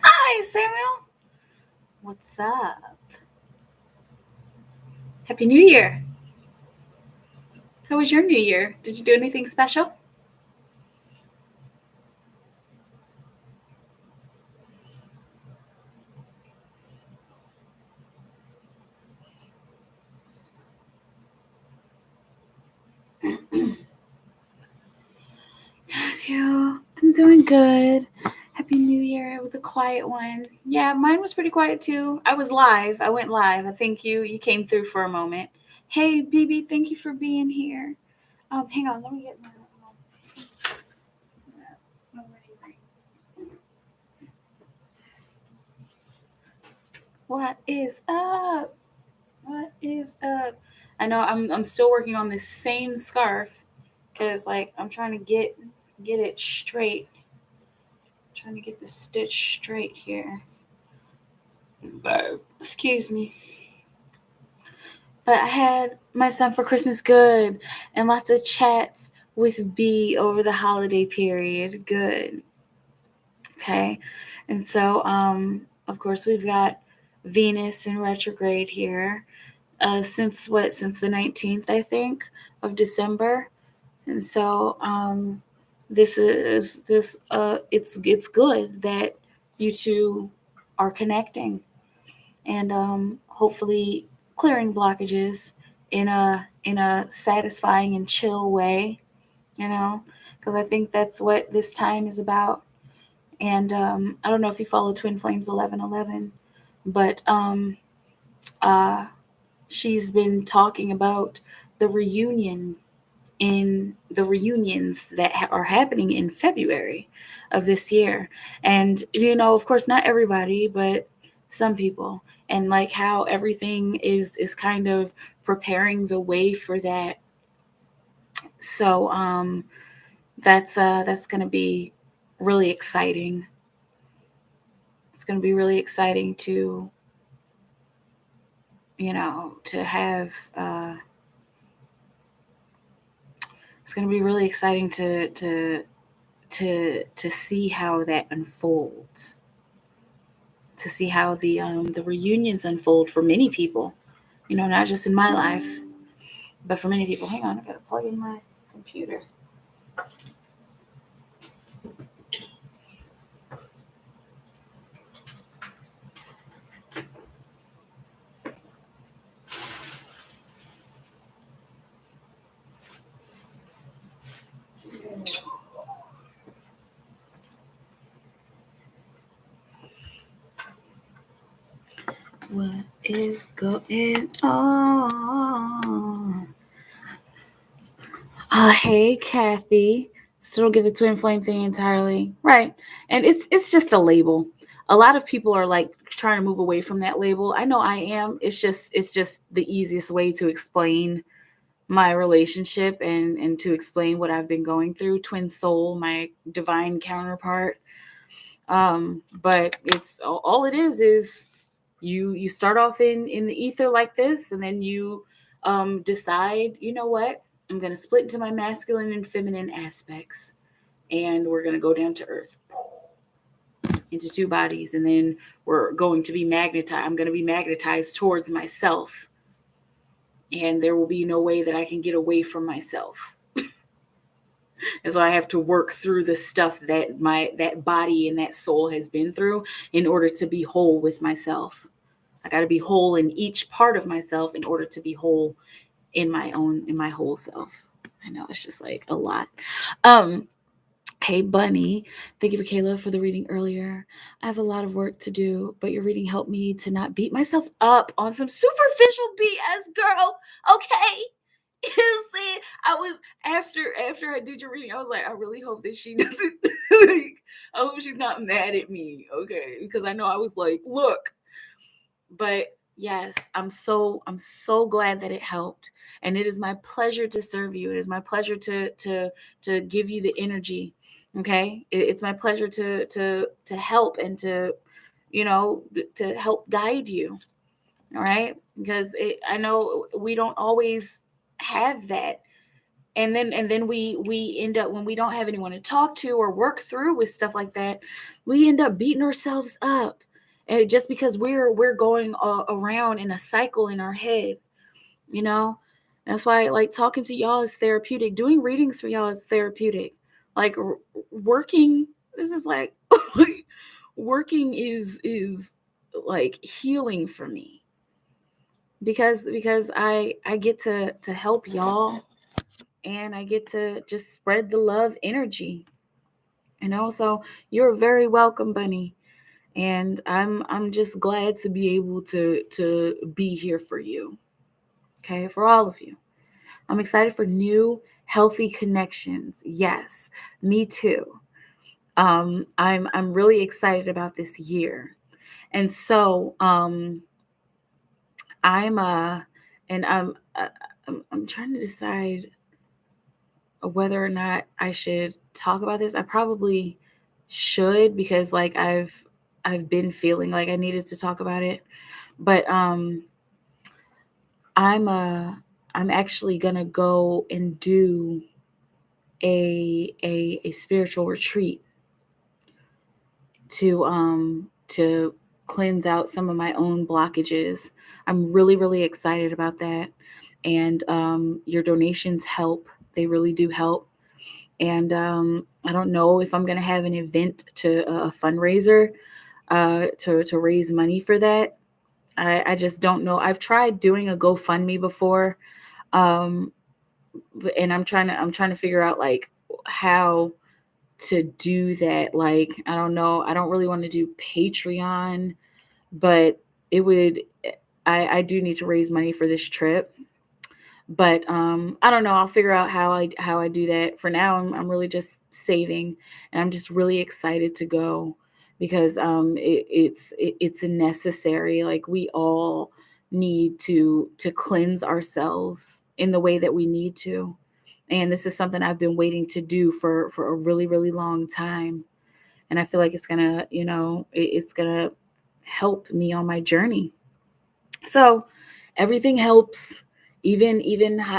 Hi, Samuel. What's up? Happy New Year. How was your New Year? Did you do anything special? Yes, you. I'm doing good. Happy New Year. It was a quiet one. Yeah, mine was pretty quiet too. I was live. I went live. I think you came through for a moment. Hey, BB, thank you for being here. Hang on, let me get my What is up? What is up? I know I'm still working on this same scarf because like I'm trying to get it straight. Trying to get the stitch straight here. Excuse me. But I had my son for Christmas good and lots of chats with B over the holiday period. Good. Okay. And so of course we've got Venus in retrograde here. Since the 19th, I think, of December. And so it's good that you two are connecting and hopefully clearing blockages in a satisfying and chill way, because I think that's what this time is about. And I don't know if you follow Twin Flames 1111, but she's been talking about the reunions that are happening in February of this year. And, of course, not everybody, but some people. And like how everything is kind of preparing the way for that. So that's going to be really exciting. It's going to be really exciting to have it's going to be really exciting to see how that unfolds, to see how the reunions unfold for many people, not just in my life, but for many people. Hang on, I got to plug in my computer. What is going on? Hey, Kathy. Still don't get the twin flame thing entirely. Right. And it's just a label. A lot of people are like trying to move away from that label. I know I am. It's just the easiest way to explain my relationship and to explain what I've been going through. Twin soul, my divine counterpart. But it's all it is you start off in the ether like this, and then you decide, you know what, I'm going to split into my masculine and feminine aspects, and we're going to go down to earth into two bodies, and then we're going to be magnetized. I'm going to be magnetized towards myself, and there will be no way that I can get away from myself. And so I have to work through the stuff that that body and that soul has been through in order to be whole with myself. I got to be whole in each part of myself in order to be whole in my whole self. I know it's just like a lot. Um, Hey, Bunny. Thank you, Michaela, for the reading earlier. I have a lot of work to do, but your reading helped me to not beat myself up on some superficial BS, girl. Okay. See, I was after I did your reading, I was like, I really hope that she doesn't like, I hope she's not mad at me, okay? Because I know I was like, look, but yes, I'm so glad that it helped, and it is my pleasure to serve you. It is my pleasure to give you the energy. Okay, it's my pleasure to help and to to help guide you. All right, because I know we don't always have that, and then we end up, when we don't have anyone to talk to or work through with stuff like that, we end up beating ourselves up, and just because we're going around in a cycle in our head, you know. That's why, like, talking to y'all is therapeutic, doing readings for y'all is therapeutic, like working, this is like working is like healing for me, because I get to help y'all, and I get to just spread the love energy, So you're very welcome, Bunny, and I'm just glad to be able to be here for you. Okay, for all of you. I'm excited for new healthy connections. Yes, me too. I'm really excited about this year, and so I'm and I'm trying to decide whether or not I should talk about this. I probably should, because like I've been feeling like I needed to talk about it. But I'm uh I'm actually gonna go and do a spiritual retreat to cleanse out some of my own blockages. I'm really, really excited about that. And your donations help. They really do help. And I don't know if I'm going to have an event to a fundraiser to raise money for that. I just don't know. I've tried doing a GoFundMe before, um, and I'm trying to figure out like how to do that. Like, I don't know. I don't really want to do Patreon, but it would. I do need to raise money for this trip, but I don't know. I'll figure out how I do that. For now, I'm really just saving, and I'm just really excited to go, because it's a necessary. Like, we all need to cleanse ourselves in the way that we need to, and this is something I've been waiting to do for a really, really long time, and I feel like it's gonna, it's gonna help me on my journey. So everything helps. Even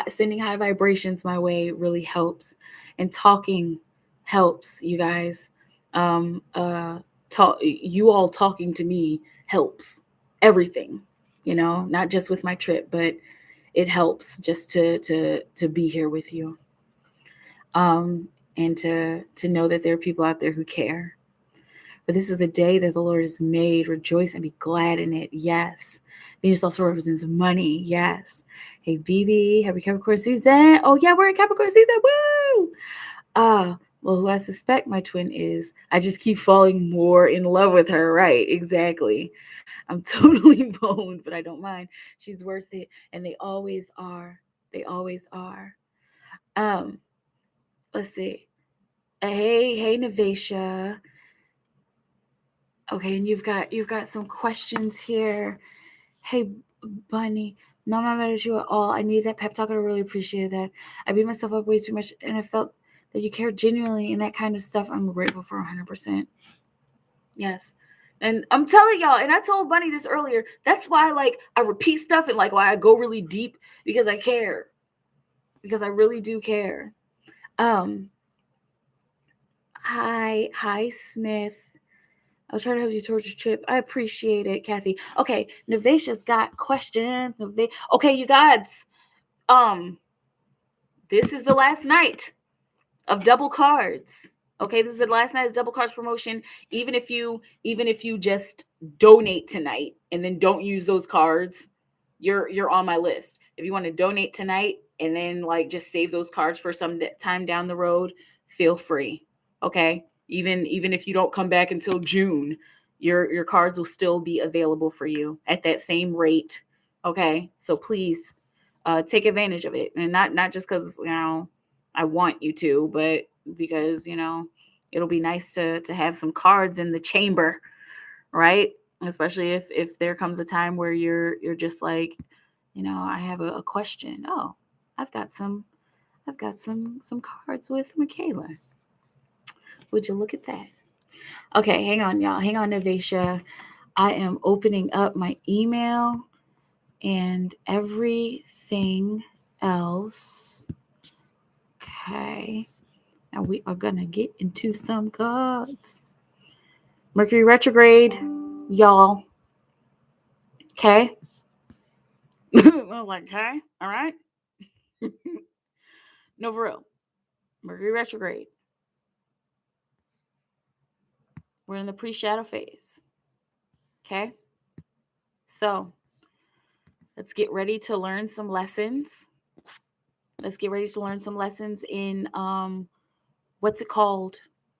sending high vibrations my way really helps, and talking helps. You guys, talk. You all talking to me helps. Everything, not just with my trip, but it helps just to be here with you, and to know that there are people out there who care. But this is the day that the Lord has made. Rejoice and be glad in it. Yes. Venus also represents money. Yes. Hey, BB, happy Capricorn season. Oh, yeah, we're in Capricorn season. Woo! Well, who I suspect my twin is, I just keep falling more in love with her. Right, exactly. I'm totally boned, but I don't mind. She's worth it. And they always are. They always are. Um, let's see. Hey, Navasha. Okay, and you've got some questions here. Hey, Bunny, not mad at you at all. I need that pep talk, and I really appreciate that. I beat myself up way too much, and I felt that you care genuinely and that kind of stuff. I'm grateful for 100%. Yes. And I'm telling y'all, and I told Bunny this earlier, that's why, like, I repeat stuff, and like why I go really deep, because I care. Because I really do care. Hi, Smith. I'll try to help you towards your trip. I appreciate it, Kathy. Okay, Navasha's got questions. Okay, you guys. This is the last night of double cards. Okay, this is the last night of double cards promotion. Even if you just donate tonight and then don't use those cards, you're on my list. If you want to donate tonight and then like just save those cards for some time down the road, feel free. Okay. Even if you don't come back until June, your cards will still be available for you at that same rate. Okay. So please take advantage of it. And not just because, I want you to, but because, it'll be nice to have some cards in the chamber, right? Especially if there comes a time where you're just like, I have a question. Oh, I've got some cards with Mikaela. Would you look at that? Okay, hang on, y'all. Hang on, Navasha. I am opening up my email and everything else. Okay. Now we are going to get into some cards. Mercury retrograde, y'all. Okay. I was like, okay, all right. No, for real. Mercury retrograde. We're in the pre-shadow phase. Okay. So let's get ready to learn some lessons. Let's get ready to learn some lessons in what's it called?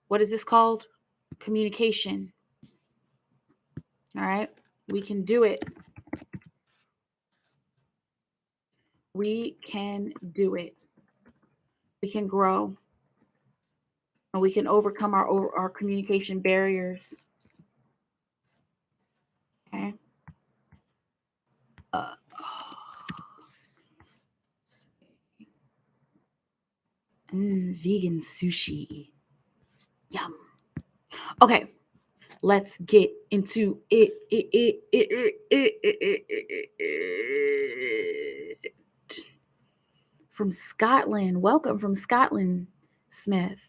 What is this called? Communication. All right. We can do it. We can do it. We can grow. And we can overcome our communication barriers. Okay. Vegan sushi. Yum. Okay. Let's get into it. From Scotland. Welcome from Scotland, Smith.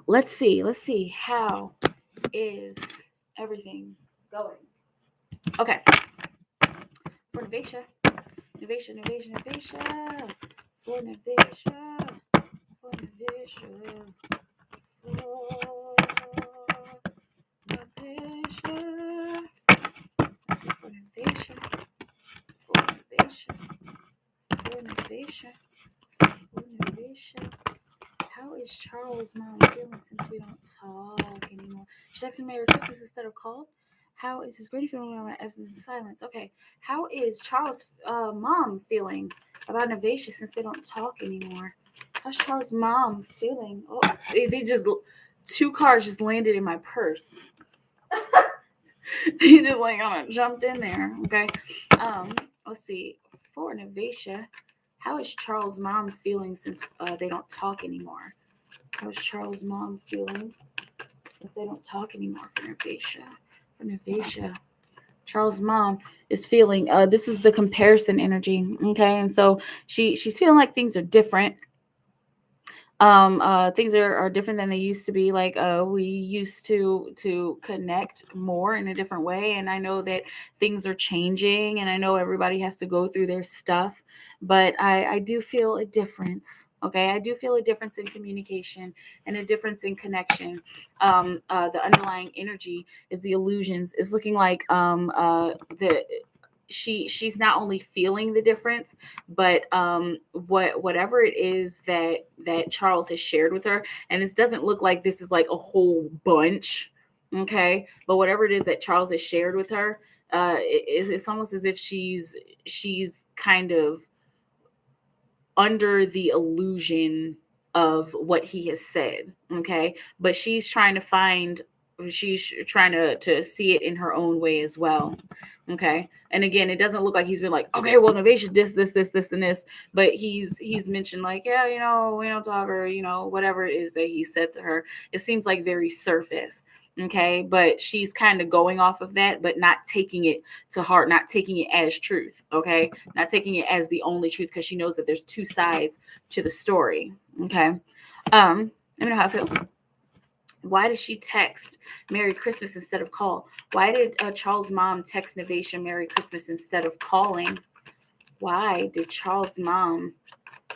Let's see. How is everything going? Okay. For Navasha. For Navasha. For Navasha. How is Charles' mom feeling since we don't talk anymore? She texted Merry Christmas instead of called. How is his great feeling about my absence and silence? Okay. How is Charles' mom feeling about Navasha since they don't talk anymore? How's Charles' mom feeling? Oh, they just, 2 cards just landed in my purse. He just like jumped in there. Okay. Let's see. For Navasha, how is Charles' mom feeling since they don't talk anymore? How is Charles' mom feeling since they don't talk anymore? For Navasha. Charles' mom is feeling, this is the comparison energy. Okay. And so she's feeling like things are different. Things are different than they used to be. Like we used to connect more in a different way, and I know that things are changing, and I know everybody has to go through their stuff, but I do feel a difference. Okay, I do feel a difference in communication and a difference in connection. The underlying energy is the illusions. It's looking like she's not only feeling the difference, but whatever it is that Charles has shared with her, and this doesn't look like this is like a whole bunch, okay, but whatever it is that Charles has shared with her, it's almost as if she's kind of under the illusion of what he has said, okay, but she's trying to see it in her own way as well. Okay. And again, it doesn't look like he's been like, okay, well, Navasha, this, and this, but he's mentioned like, yeah, we don't talk, or, whatever it is that he said to her. It seems like very surface. Okay. But she's kind of going off of that, but not taking it to heart, not taking it as truth. Okay. Not taking it as the only truth, because she knows that there's 2 sides to the story. Okay. Let me know how it feels. Why did she text Merry Christmas instead of call? Why did Charles' mom text Navasha Merry Christmas instead of calling? Why did Charles' mom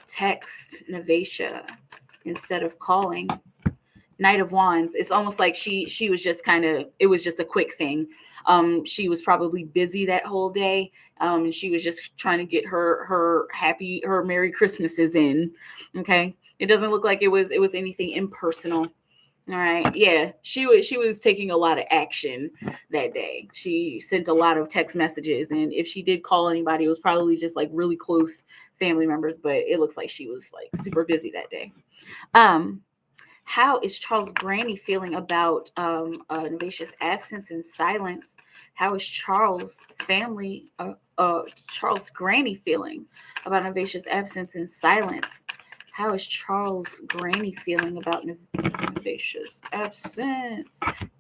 text Navasha instead of calling? Knight of Wands, it's almost like she was just kind of, it was just a quick thing. She was probably busy that whole day. And she was just trying to get her Merry Christmases in. Okay. It doesn't look like it was anything impersonal. All right. Yeah. She was taking a lot of action that day. She sent a lot of text messages. And if she did call anybody, it was probably just like really close family members, but it looks like she was like super busy that day. How is Charles' granny feeling about Novatia's absence and silence? How is Charles' granny feeling about Novatia's absence and silence? How is Charles' granny feeling about Novatia's absence and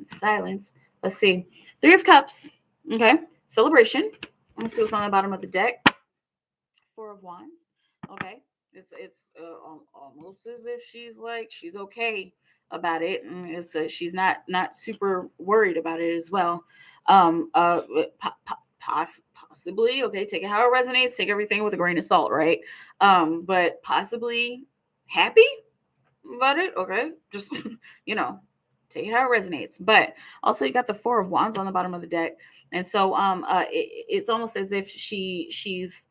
silence? Let's see. 3 of Cups. Okay. Celebration. Let's see what's on the bottom of the deck. 4 of Wands. Okay. It's almost as if she's okay about it, and she's not super worried about it as well. Possibly, okay, take it how it resonates, take everything with a grain of salt, right? But possibly happy about it, okay? Just take it how it resonates. But also you got the 4 of Wands on the bottom of the deck, and so it's almost as if she's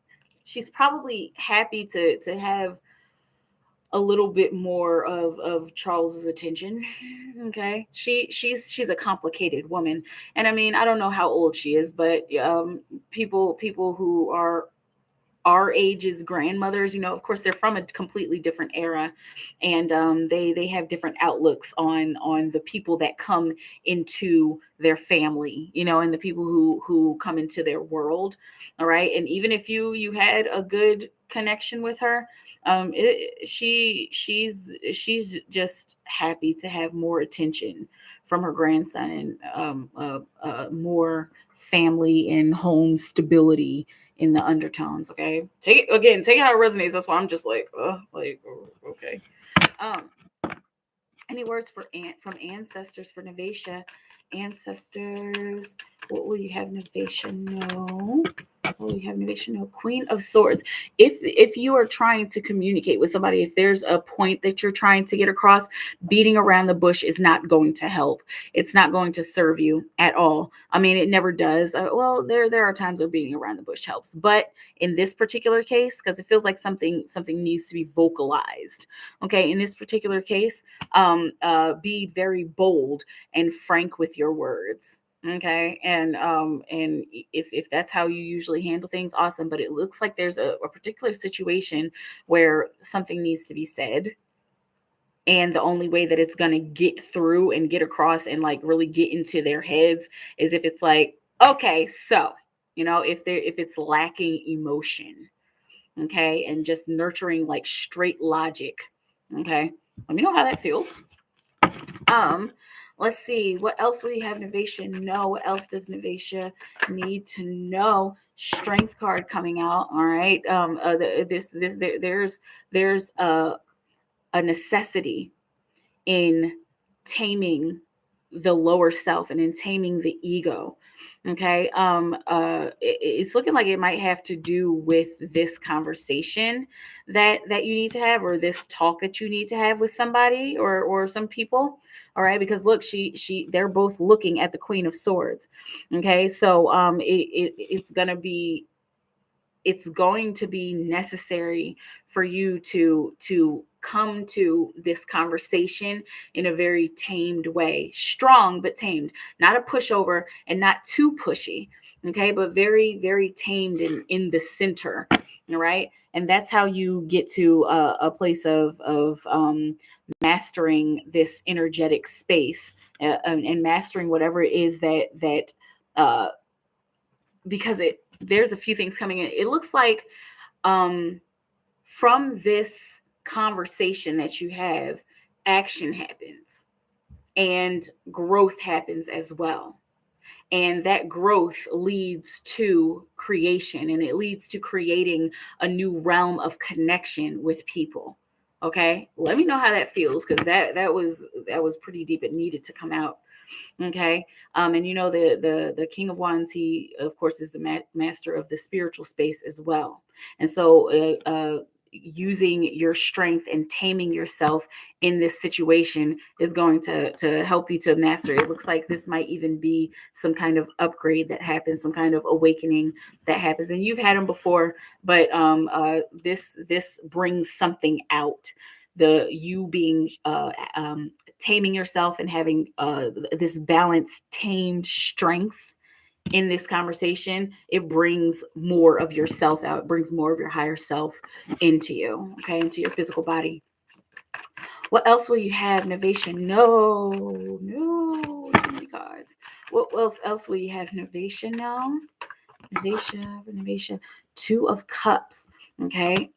probably happy to have a little bit more of Charles's attention. Okay. She's a complicated woman. And I mean, I don't know how old she is, but people who are our age as grandmothers, of course they're from a completely different era, and they have different outlooks on the people that come into their family, and the people who come into their world. All right. And even if you had a good connection with her, she's just happy to have more attention from her grandson, and more family and home stability in the undertones. Okay, take it how it resonates. That's why I'm just like okay. Any words from ancestors for Novatia? Ancestors, what will you have Novatia know? What will you have Novatia know? Queen of Swords. If you are trying to communicate with somebody, if there's a point that you're trying to get across, beating around the bush is not going to help. It's not going to serve you at all. I mean, it never does. Well, there are times where beating around the bush helps, but in this particular case, because it feels like something needs to be vocalized. Okay, in this particular case, be very bold and frank with your words. Okay, and if that's how you usually handle things, awesome. But it looks like there's a particular situation where something needs to be said, and the only way that it's going to get through and get across and like really get into their heads is if it's like, okay, so if it's lacking emotion, okay, and just nurturing like straight logic. Okay, let me know how that feels. Let's see, what else will you have Novatia know? What else does Novatia need to know? Strength card coming out. All right. There's a necessity in taming the lower self and in taming the ego. Okay. It's looking like it might have to do with this conversation that you need to have, or this talk that you need to have with somebody or some people. All right. Because look, they're both looking at the Queen of Swords. Okay. So it's going to be necessary for you to come to this conversation in a very tamed way. Strong, but tamed. Not a pushover and not too pushy. Okay, but very, very tamed in the center. All right. And that's how you get to a place of mastering this energetic space, and mastering whatever it is that because there's a few things coming in. It looks like from this conversation that you have, action happens and growth happens as well. And that growth leads to creation, and it leads to creating a new realm of connection with people. Okay, let me know how that feels, because that was pretty deep. It needed to come out. Okay. And the King of Wands, he of course is the master of the spiritual space as well. And so using your strength and taming yourself in this situation is going to help you to master it. It looks like this might even be some kind of upgrade that happens, some kind of awakening that happens. And you've had them before, but this brings something out. The you being taming yourself and having this balanced, tamed strength in this conversation, it brings more of yourself out. It brings more of your higher self into you, okay, into your physical body. What else will you have, Novation? No, too many cards. What else will you have, Novation? No, Novation. 2 of Cups. Okay.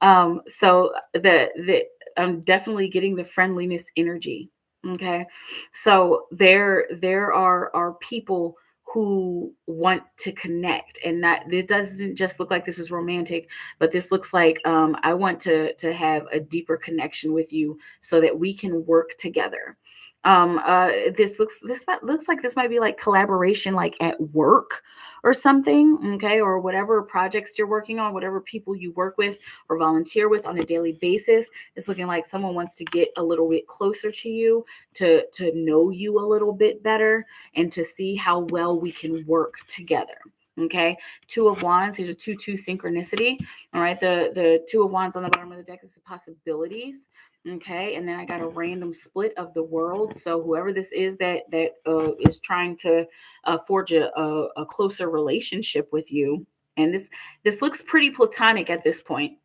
So the I'm definitely getting the friendliness energy. Okay. So there are people who want to connect, and not, it doesn't just look like this is romantic, but this looks like I want to have a deeper connection with you so that we can work together. This looks like this might be like collaboration, like at work or something, okay, or whatever projects you're working on, whatever people you work with or volunteer with on a daily basis. It's looking like someone wants to get a little bit closer to you, to know you a little bit better, and to see how well we can work together. Okay, 2 of Wands. Here's a 2-2 synchronicity. All right, the 2 of Wands on the bottom of the deck is the possibilities. Okay, and then I got a random split of the world. So whoever this is that is trying to forge a closer relationship with you, and this looks pretty platonic at this point,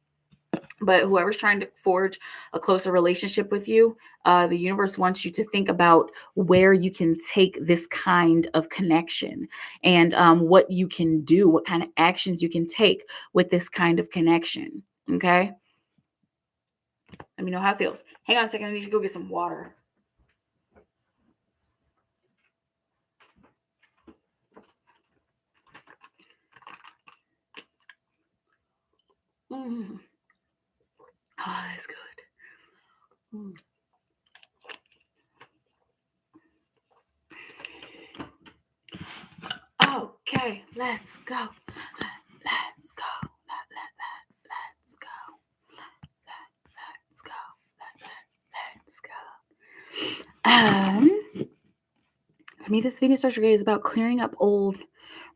but whoever's trying to forge a closer relationship with you, the universe wants you to think about where you can take this kind of connection, and what you can do, what kind of actions you can take with this kind of connection. Okay. Let me know how it feels. Hang on a second. I need to go get some water. Mm. Oh, that's good. Mm. Okay, let's go. Let's go. Let's go. Let's go. Let's go. For me, this Venus retrograde is about clearing up old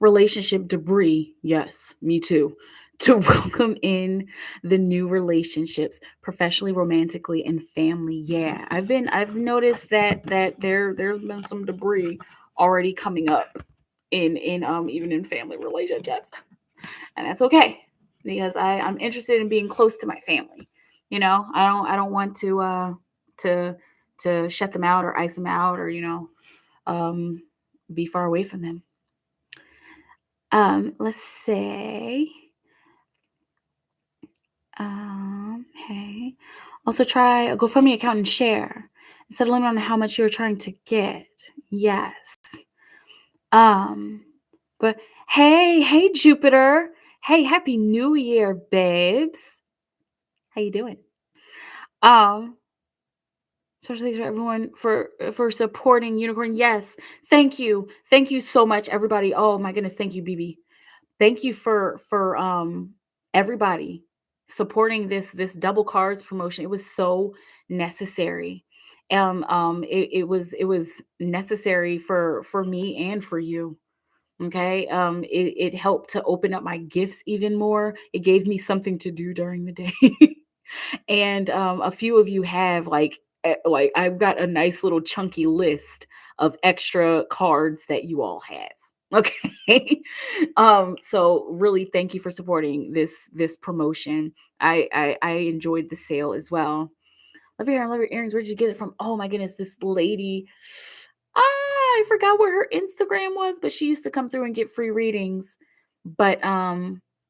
relationship debris. Yes, me too. To welcome in the new relationships, professionally, romantically, and family. Yeah, I've noticed that there's been some debris already coming up in even in family relationships, and that's okay, because I'm interested in being close to my family. You know, I don't want to shut them out or ice them out, or be far away from them. Let's say, hey, also try a GoFundMe account and share. Set a limit on how much you're trying to get. Yes. But hey, Jupiter. Hey, Happy New Year, babes. How you doing? Especially for everyone for supporting Unicorn. Yes, thank you so much, everybody. Oh my goodness, thank you, BB. Thank you for everybody supporting this double cards promotion. It was so necessary. It was necessary for me and for you. Okay. It helped to open up my gifts even more. It gave me something to do during the day. And a few of you have like I've got a nice little chunky list of extra cards that you all have. Okay. So really thank you for supporting this promotion. I enjoyed the sale as well. Love your hair, love your earrings. Where'd you get it from? Oh my goodness, this lady. I forgot what her Instagram was, but she used to come through and get free readings. But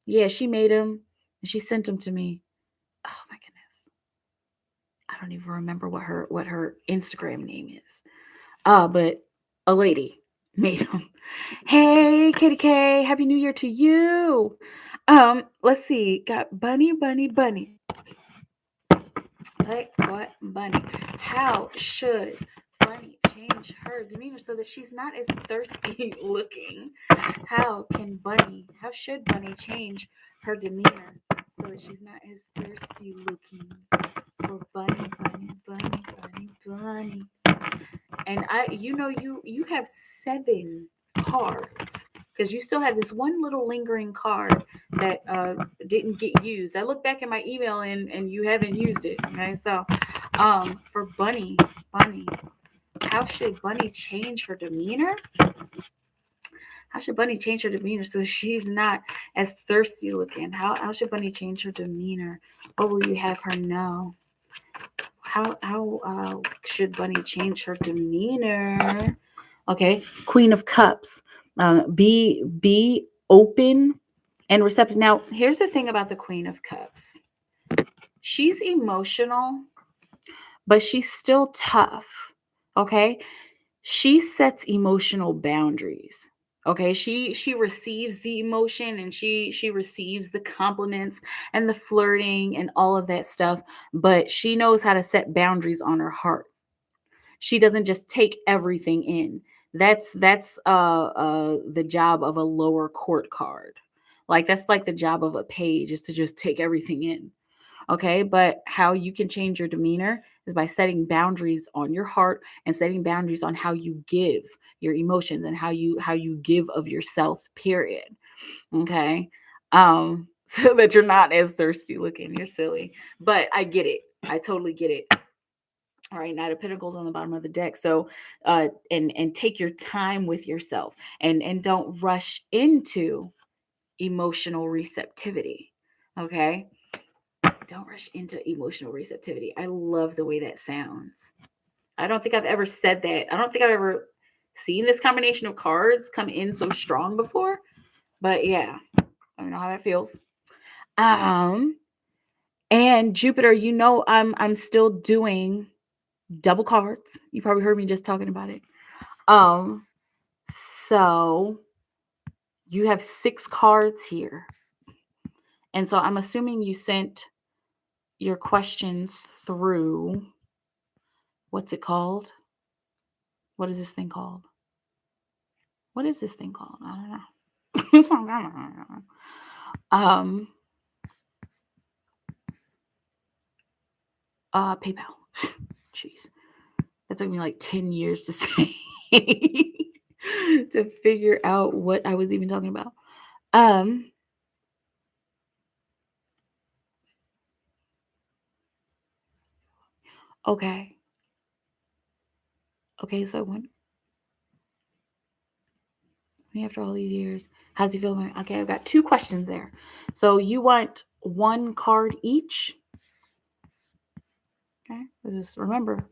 yeah, she made them and she sent them to me. Oh my goodness. I don't even remember what her Instagram name is. But a lady made them. Hey, Katie K, Happy New Year to you. Let's see. Got Bunny. Like what, Bunny? How should Bunny change her demeanor so that she's not as thirsty looking? How should Bunny change her demeanor so that she's not as thirsty looking for bunny, bunny, bunny, bunny, bunny. And you have 7 cards because you still have this one little lingering card that didn't get used. I look back at my email and you haven't used it. Okay, so for Bunny, how should Bunny change her demeanor? How should Bunny change her demeanor so she's not as thirsty looking? How should Bunny change her demeanor? What will you have her know? How should Bunny change her demeanor? Okay, Queen of Cups. Be open and receptive. Now, here's the thing about the Queen of Cups. She's emotional, but she's still tough. Okay, she sets emotional boundaries. Okay, she receives the emotion and she receives the compliments and the flirting and all of that stuff, but she knows how to set boundaries on her heart. She doesn't just take everything in. That's the job of a lower court card. Like that's like the job of a page is to just take everything in. Okay, but how you can change your demeanor is by setting boundaries on your heart and setting boundaries on how you give your emotions and how you give of yourself, period. Okay. So that you're not as thirsty looking. You're silly. But I get it. I totally get it. All right, Knight of Pentacles on the bottom of the deck. So and take your time with yourself and don't rush into emotional receptivity. Okay. Don't rush into emotional receptivity. I love the way that sounds. I don't think I've ever said that. I don't think I've ever seen this combination of cards come in so strong before. But yeah, I don't know how that feels. And Jupiter, I'm still doing double cards. You probably heard me just talking about it. So you have 6 cards here. And so I'm assuming you sent your questions through, what's it called? What is this thing called? What is this thing called? I don't know. PayPal. Jeez. That took me like 10 years to say to figure out what I was even talking about. Okay. Okay, so when after all these years, how's he feeling? Okay, I've got 2 questions there. So you want 1 card each? Okay, just remember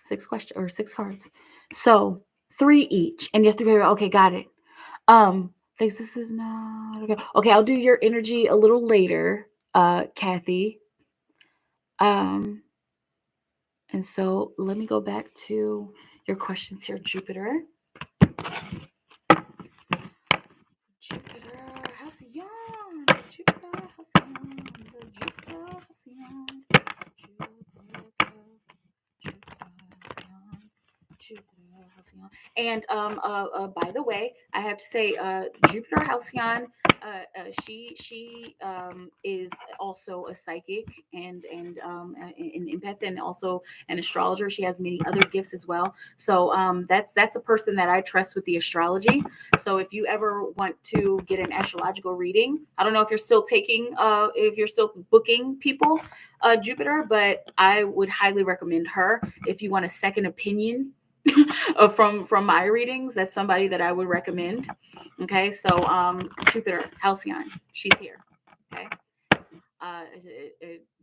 6 questions or 6 cards. So 3 each, and just 3 people. Okay, got it. Thanks. This is not okay. Okay, I'll do your energy a little later, Kathy. And so let me go back to your questions here, Jupiter. Jupiter Halcyon. Jupiter Halcyon. Jupiter Halcyon. Jupiter Halcyon. And by the way, I have to say, Jupiter Halcyon, she is also a psychic and an empath and also an astrologer. She has many other gifts as well. So that's a person that I trust with the astrology. So if you ever want to get an astrological reading, I don't know if you're still booking people, Jupiter, but I would highly recommend her if you want a second opinion from my readings. That's somebody that I would recommend. Okay, so Jupiter Halcyon, she's here. Okay,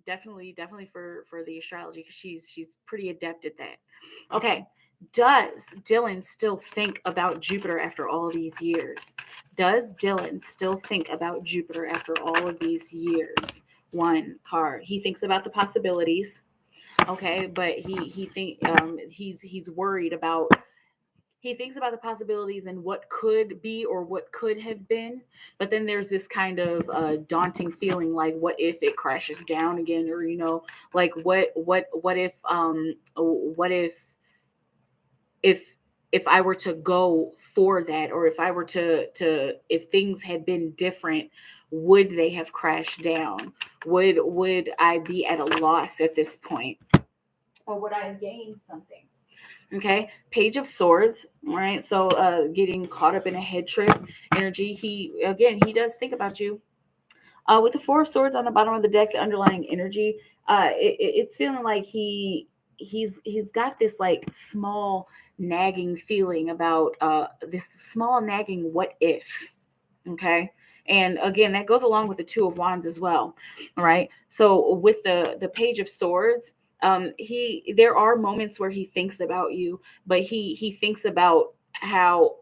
definitely for the astrology because she's pretty adept at that. Okay, does Dylan still think about Jupiter after all these years? Does Dylan still think about Jupiter after all of these years? 1 card. He thinks about the possibilities. Okay, but he's worried about. He thinks about the possibilities and what could be or what could have been, but then there's this kind of daunting feeling like, what if it crashes down again, or like what if I were to go for that, or if I were to if things had been different, would they have crashed down? Would I be at a loss at this point? Or would I have gained something? Okay, Page of Swords. All right, so getting caught up in a head trip energy. He does think about you. With the Four of Swords on the bottom of the deck, the underlying energy, it's feeling like he's got this like small nagging feeling about this small nagging what if. Okay. And again, that goes along with the Two of Wands as well. All right. So with the Page of Swords, there are moments where he thinks about you, but he thinks about how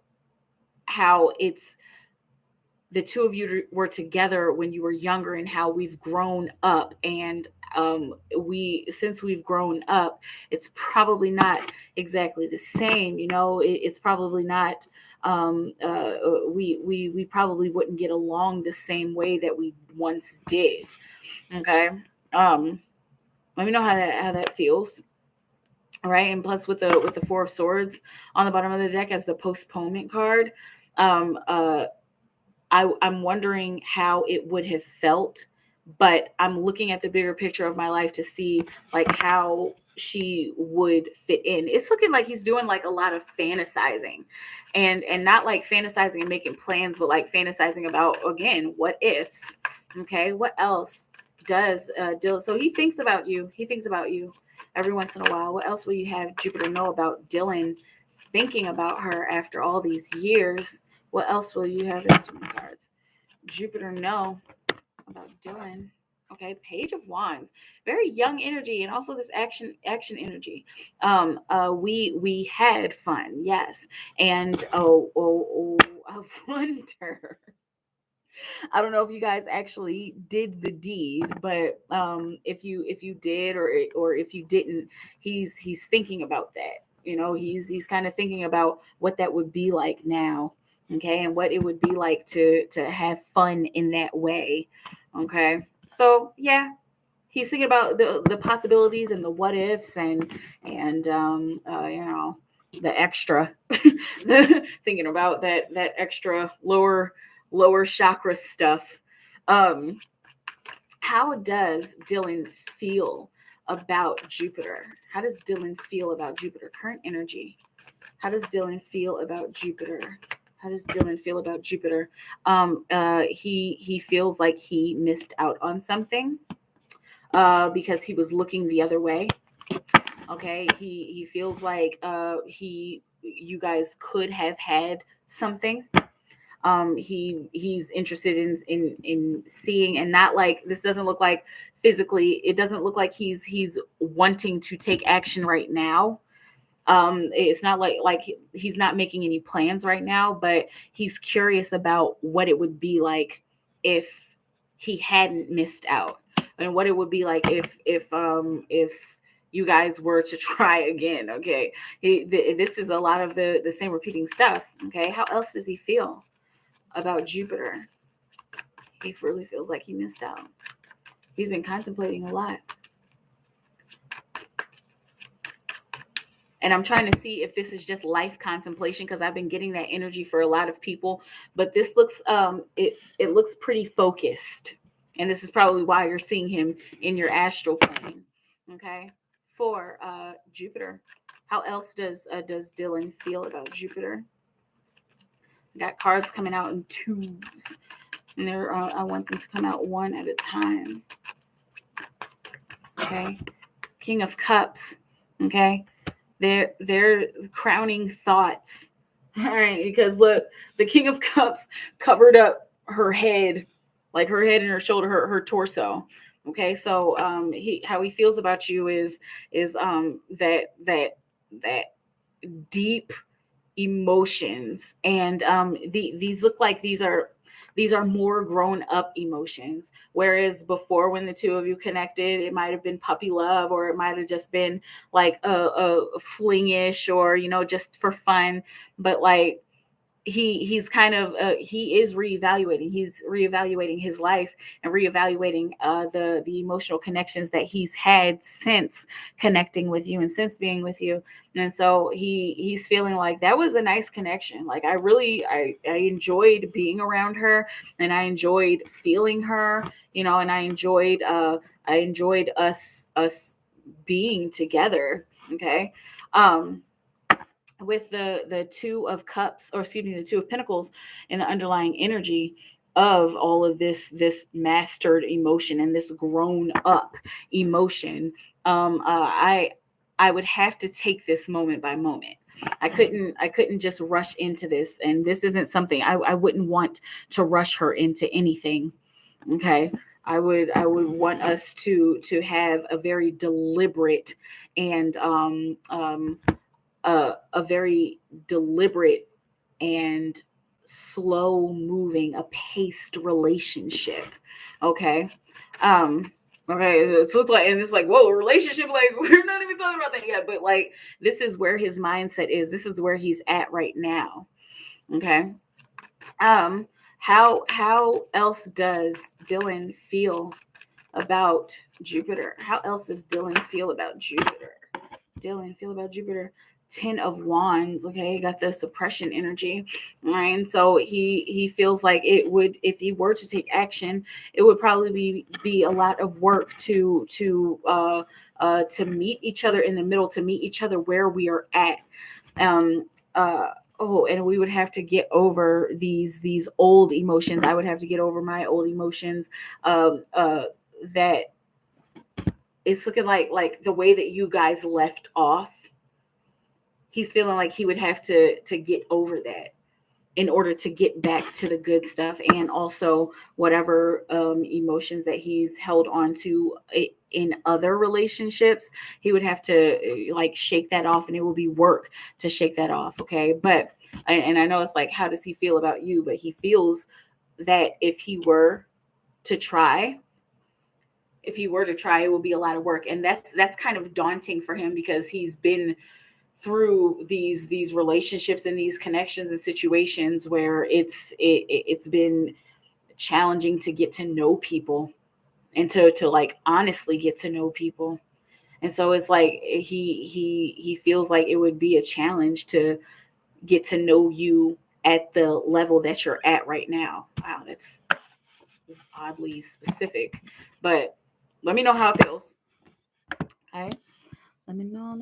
it's the two of you were together when you were younger and how we've grown up. And since we've grown up, it's probably not exactly the same. It's probably not, we probably wouldn't get along the same way that we once did. Okay. Let me know how that feels. All right. And plus with the Four of Swords on the bottom of the deck as the postponement card, I'm wondering how it would have felt, but I'm looking at the bigger picture of my life to see like how she would fit in. It's looking like he's doing like a lot of fantasizing, and not like fantasizing and making plans, but like fantasizing about, again, what ifs. Okay, what else does Dylan? So he thinks about you. He thinks about you every once in a while. What else will you have Jupiter know about Dylan thinking about her after all these years? What else will you have in some cards? Jupiter know about Dylan. Okay, Page of Wands, very young energy, and also this action energy. We had fun, yes, and I wonder. I don't know if you guys actually did the deed, but if you did or if you didn't, he's thinking about that. He's kind of thinking about what that would be like now. Okay, and what it would be like to have fun in that way. Okay, so yeah, he's thinking about the possibilities and the what ifs and the extra, thinking about that extra lower chakra stuff. How does Dylan feel about Jupiter? How does Dylan feel about Jupiter? Current energy. How does Dylan feel about Jupiter? How does Dylan feel about Jupiter? He feels like he missed out on something because he was looking the other way. Okay, he feels like you guys could have had something. He's interested in seeing, and not like, this doesn't look like physically, it doesn't look like he's wanting to take action right now. It's not like he's not making any plans right now, but he's curious about what it would be like if he hadn't missed out, and what it would be like if you guys were to try again. Okay, this is a lot of the same repeating stuff. Okay, how else does he feel about Jupiter? He really feels like he missed out. He's been contemplating a lot. And I'm trying to see if this is just life contemplation, because I've been getting that energy for a lot of people. But this looks, it looks pretty focused. And this is probably why you're seeing him in your astral plane. Okay. For Jupiter. How else does Dylan feel about Jupiter? Got cards coming out in twos. And I want them to come out one at a time. Okay. King of Cups. Okay. They're crowning thoughts. All right, because look, the King of Cups covered up her head, like her head and her shoulder, her torso. Okay, so how he feels about you is that deep emotions, and these look like these are more grown up emotions, whereas before, when the two of you connected, it might have been puppy love, or it might have just been like a flingish, or just for fun. But like he's kind of he is reevaluating. He's reevaluating his life and reevaluating the emotional connections that he's had since connecting with you and since being with you. And so he's feeling like that was a nice connection. Like I enjoyed being around her, and I enjoyed feeling her, and I enjoyed us being together. Okay. With the two of cups, or excuse me, the two of pentacles, and the underlying energy of all of this mastered emotion and this grown up emotion, I would have to take this moment by moment. I couldn't just rush into this, and this isn't something I wouldn't want to rush her into anything. Okay. I would want us to have a very deliberate and a very deliberate and slow moving, a paced relationship. Okay. Okay, it's like, whoa, a relationship, like we're not even talking about that yet, but like this is where his mindset is. This is where he's at right now. Okay. How else does Dylan feel about Jupiter? How else does Dylan feel about Jupiter? Ten of Wands. Okay, got the suppression energy, right? And so he feels like it would, if he were to take action, it would probably be a lot of work to meet each other in the middle, to meet each other where we are at. And we would have to get over these old emotions. I would have to get over my old emotions. That it's looking like the way that you guys left off. He's feeling like he would have to get over that in order to get back to the good stuff, and also whatever emotions that he's held on to in other relationships. He would have to like shake that off, and it will be work to shake that off. Okay. But, and I know it's like, how does he feel about you? But he feels that if he were to try, it will be a lot of work. And that's kind of daunting for him, because he's been through these relationships and these connections and situations where it's been challenging to get to know people, and to like honestly get to know people. And so it's like he feels like it would be a challenge to get to know you at the level that you're at right now. Wow, that's oddly specific, but let me know how it feels. Okay, let me know.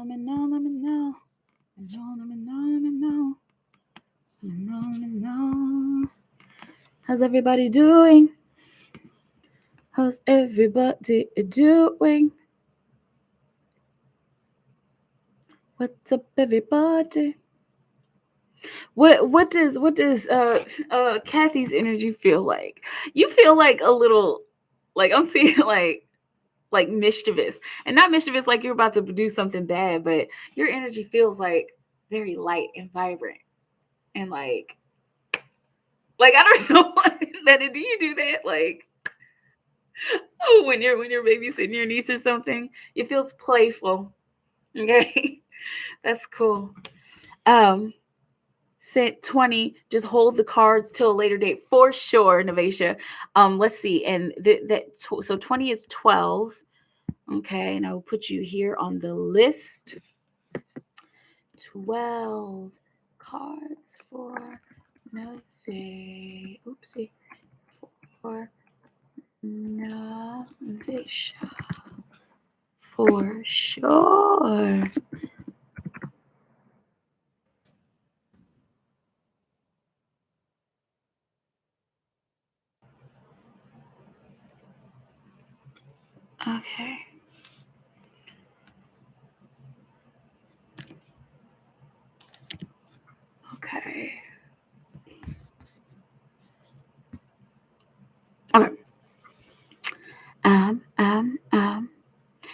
How's everybody doing? How's everybody doing? What's up, everybody? What does Kathy's energy feel like? You feel like a little, like I'm seeing like mischievous, and not mischievous like you're about to do something bad, but your energy feels like very light and vibrant, and like I don't know that. Do you do that? Like, oh, when you're babysitting your niece or something, it feels playful. Okay, that's cool. Sent 20. Just hold the cards till a later date for sure, Navasha. Let's see, and so 20 is 12. Okay, and I will put you here on the list. 12 cards for Navasha. Oopsie. For Navasha. For sure. Okay. Okay. Okay.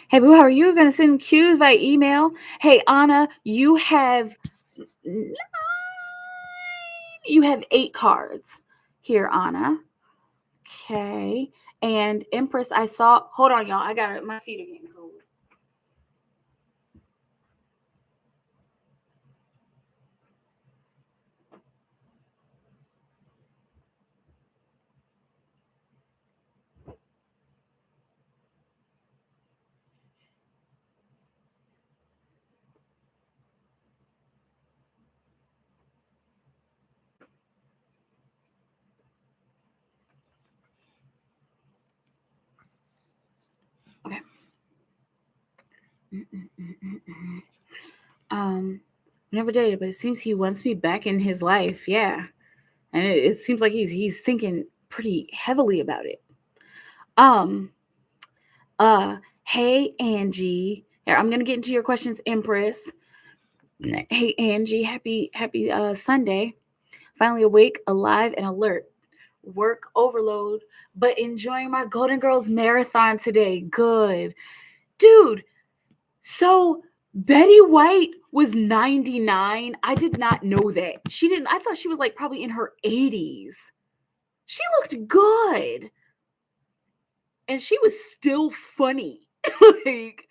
Hey, Boo, how are you? Going to send cues by email. Hey, Anna, you have 8 cards here, Anna. Okay. And Empress, I saw. Hold on, y'all. I got it. My feet are getting cold. Never dated, but it seems he wants me back in his life. Yeah. And it seems like he's thinking pretty heavily about it. Hey Angie. Here, I'm gonna get into your questions, Empress. Hey Angie, happy Sunday. Finally awake, alive, and alert. Work overload, but enjoying my Golden Girls marathon today. Good. Dude, so Betty White was 99. I did not know that. I thought she was like probably in her 80s. She looked good. And she was still funny. Like,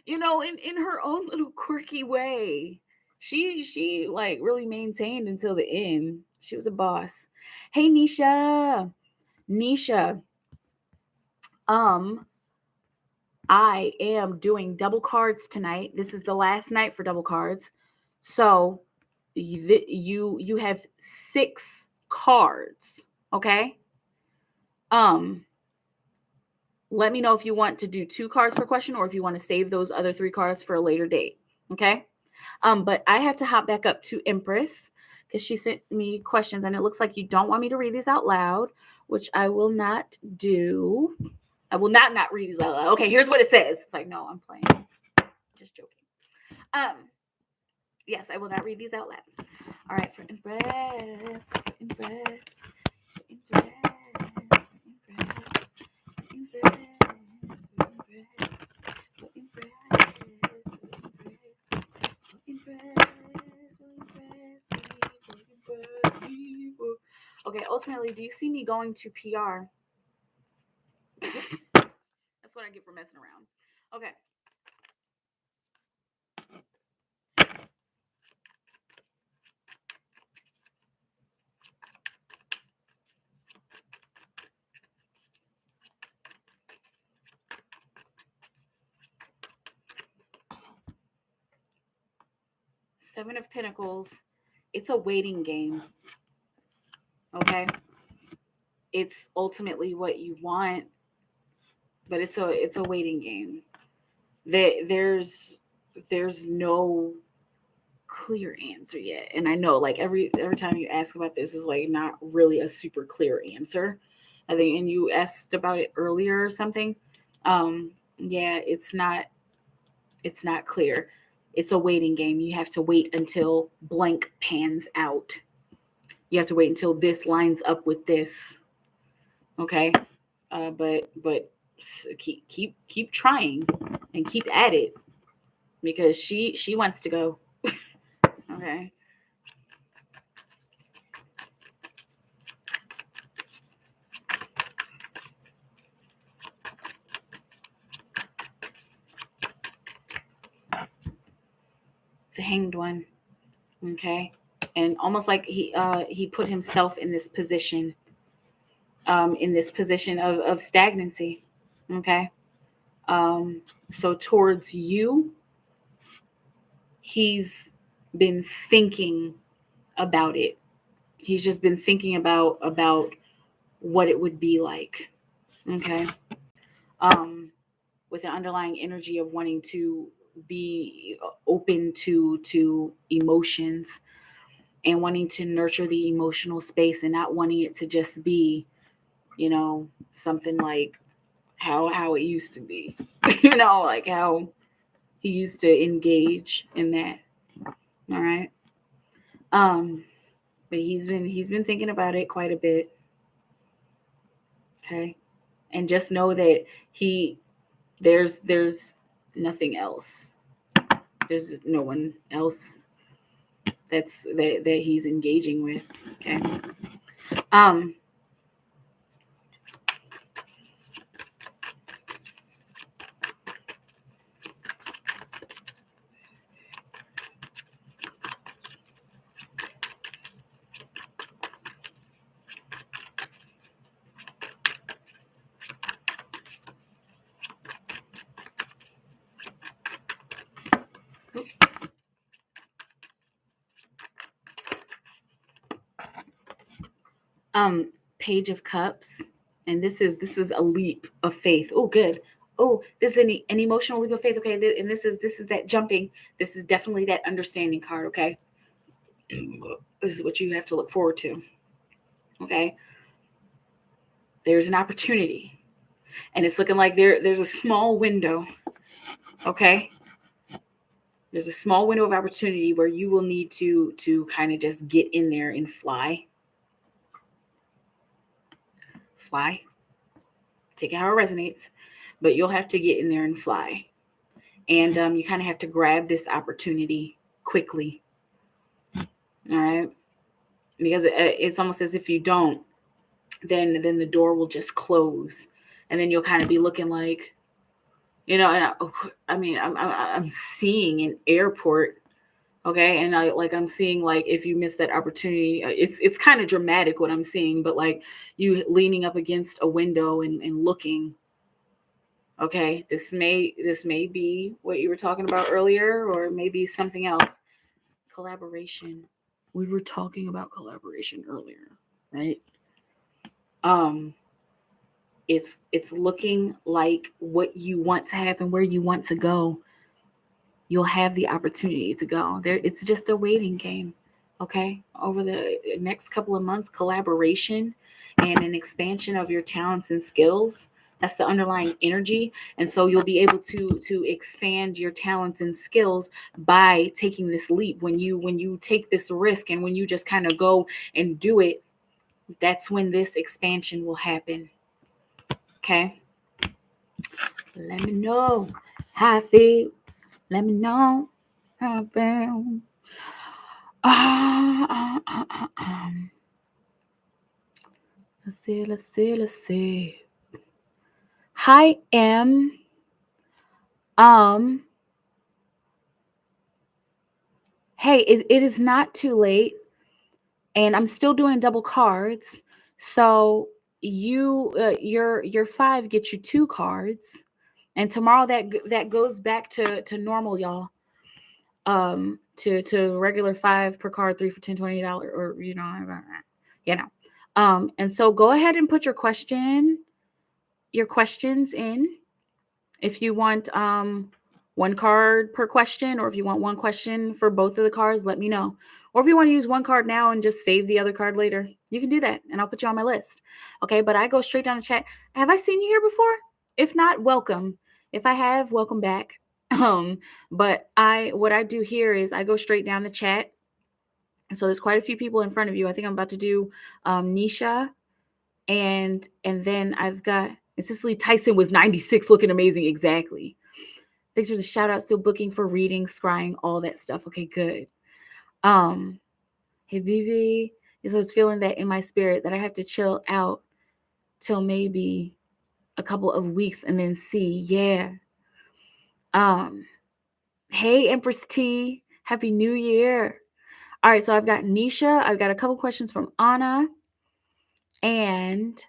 in her own little quirky way. She like really maintained until the end. She was a boss. Hey Nisha. I am doing double cards tonight. This is the last night for double cards. So you have 6 cards, okay? Let me know if you want to do 2 cards per question or if you want to save those other 3 cards for a later date, okay? But I have to hop back up to Empress because she sent me questions and it looks like you don't want me to read these out loud, which I will not do. I will not read these out loud. Okay, here's what it says. It's like, no, I'm playing. Just joking. Yes, I will not read these out loud. All right, for Empress. Okay, ultimately, do you see me going to PR? That's what I get for messing around. Okay. Seven of Pentacles. It's a waiting game. Okay? It's ultimately what you want, but it's a waiting game. There's no clear answer yet. And I know like every time you ask about this is like not really a super clear answer. I think, and you asked about it earlier or something. Yeah, it's not clear. It's a waiting game. You have to wait until blank pans out. You have to wait until this lines up with this. Okay? But keep trying and keep at it because she wants to go. Okay. The Hanged One. Okay. And almost like he put himself in this position of stagnancy. Okay. So towards you, he's been thinking about it. He's just been thinking about what it would be like. Okay. With an underlying energy of wanting to be open to emotions and wanting to nurture the emotional space and not wanting it to just be, something like how it used to be, like how he used to engage in that. All right. But he's been thinking about it quite a bit. Okay. And just know that there's nothing else. There's no one else that he's engaging with. Okay. Page of Cups, and this is a leap of faith. Oh, good. oh, this is an emotional leap of faith. Okay, and this is that jumping. This is definitely that understanding card. Okay, this is what you have to look forward to. Okay, there's an opportunity, and it's looking like there's a small window. Okay, there's a small window of opportunity where you will need to kind of just get in there and fly. Take it how it resonates, but you'll have to get in there and fly. And you kind of have to grab this opportunity quickly. All right, because it's almost as if you don't, then the door will just close, and then you'll kind of be looking like, and I'm seeing an airport. Okay, and I'm seeing, like, if you miss that opportunity, it's kind of dramatic what I'm seeing, but like you leaning up against a window and looking. Okay, this may be what you were talking about earlier, or maybe something else. Collaboration. We were talking about collaboration earlier, right? It's looking like what you want to happen, where you want to go. You'll have the opportunity to go there. It's just a waiting game. Okay, over the next couple of months, collaboration and an expansion of your talents and skills. That's the underlying energy. And so you'll be able to expand your talents and skills by taking this leap. When you take this risk, and when you just kind of go and do it, that's when this expansion will happen. Okay, let me know how I feel. Let me know how I feel. Let's see. Hi, M. Hey, it is not too late, and I'm still doing double cards. So your 5 gets you 2 cards, and tomorrow that goes back to normal, y'all. To regular 5 per card, 3 for $10, $20, or and so go ahead and put your questions in. If you want 1 card per question, or if you want 1 question for both of the cards, let me know. Or if you want to use 1 card now and just save the other card later, you can do that, and I'll put you on my list. Okay, but I go straight down the chat. Have I seen you here before? If not, welcome. If I have, welcome back. But what I do here is I go straight down the chat. And so there's quite a few people in front of you. I think I'm about to do Nisha, and then I've got Cicely Tyson was 96, looking amazing. Exactly. Thanks for the shout out. Still booking for reading, scrying, all that stuff. Okay, good. Hey, BB. So I was feeling that in my spirit that I have to chill out till maybe a couple of weeks and then see. Yeah. Hey, Empress T. Happy New Year. All right, so I've got Nisha. I've got a couple questions from Anna. And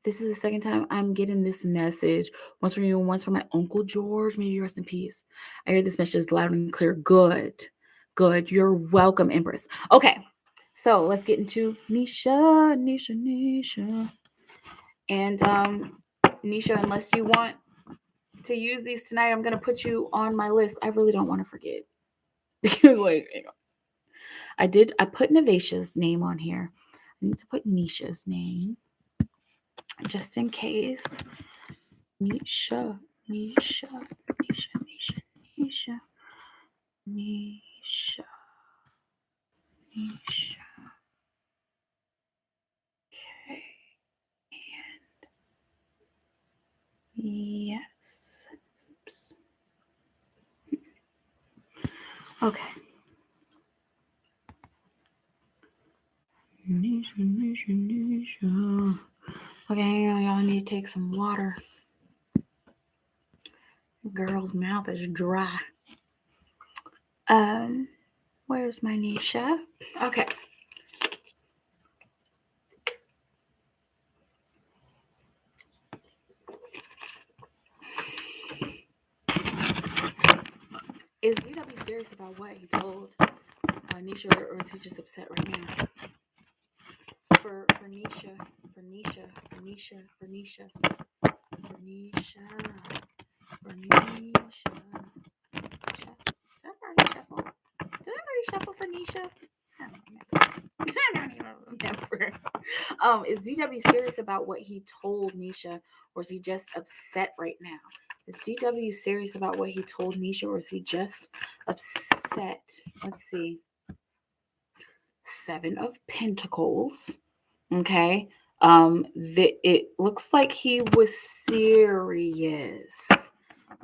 this is the second time I'm getting this message. Once from you and once from my Uncle George. May you rest in peace. I hear this message loud and clear. Good. You're welcome, Empress. Okay, so let's get into Nisha. And Nisha, unless you want to use these tonight, I'm going to put you on my list. I really don't want to forget. Because, I put Navasha's name on here. I need to put Nisha's name just in case. Nisha. Okay. And yes. Oops. Okay. Nisha. Okay, y'all need to take some water. Girl's mouth is dry. Where's my Nisha? Okay. Is DW serious about what he told Nisha, or is he just upset right now? For Nisha. Nisha. For Nisha. Did I already shuffle for Nisha? I don't even remember. Is DW serious about what he told Nisha, or is he just upset right now? Is DW serious about what he told Nisha, or is he just upset? Let's see. 7 of Pentacles. Okay. It looks like he was serious.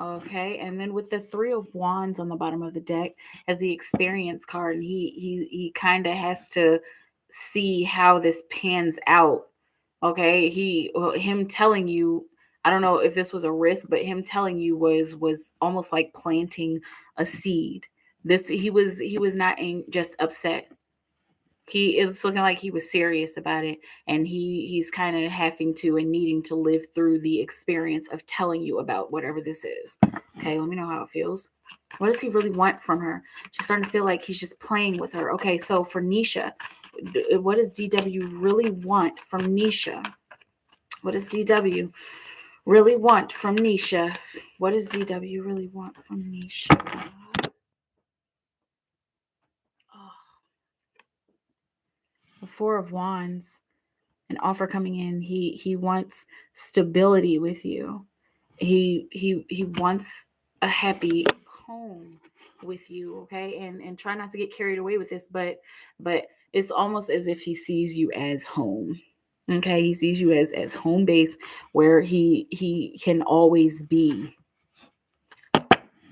Okay, and then with the 3 of Wands on the bottom of the deck as the experience card, and he kind of has to see how this pans out. Okay, him telling you, I don't know if this was a risk, but him telling you was almost like planting a seed. This he was not just upset. It's looking like he was serious about it, and he's kind of having to and needing to live through the experience of telling you about whatever this is. Okay, let me know how it feels. What does he really want from her? She's starting to feel like he's just playing with her. Okay, so for Nisha, what does DW really want from Nisha? What does DW really want from Nisha? What does DW really want from Nisha? Oh, the 4 of Wands. An offer coming in. He wants stability with you. He wants a happy home with you, okay? And try not to get carried away with this, but it's almost as if he sees you as home. Okay, he sees you as home base where he can always be. All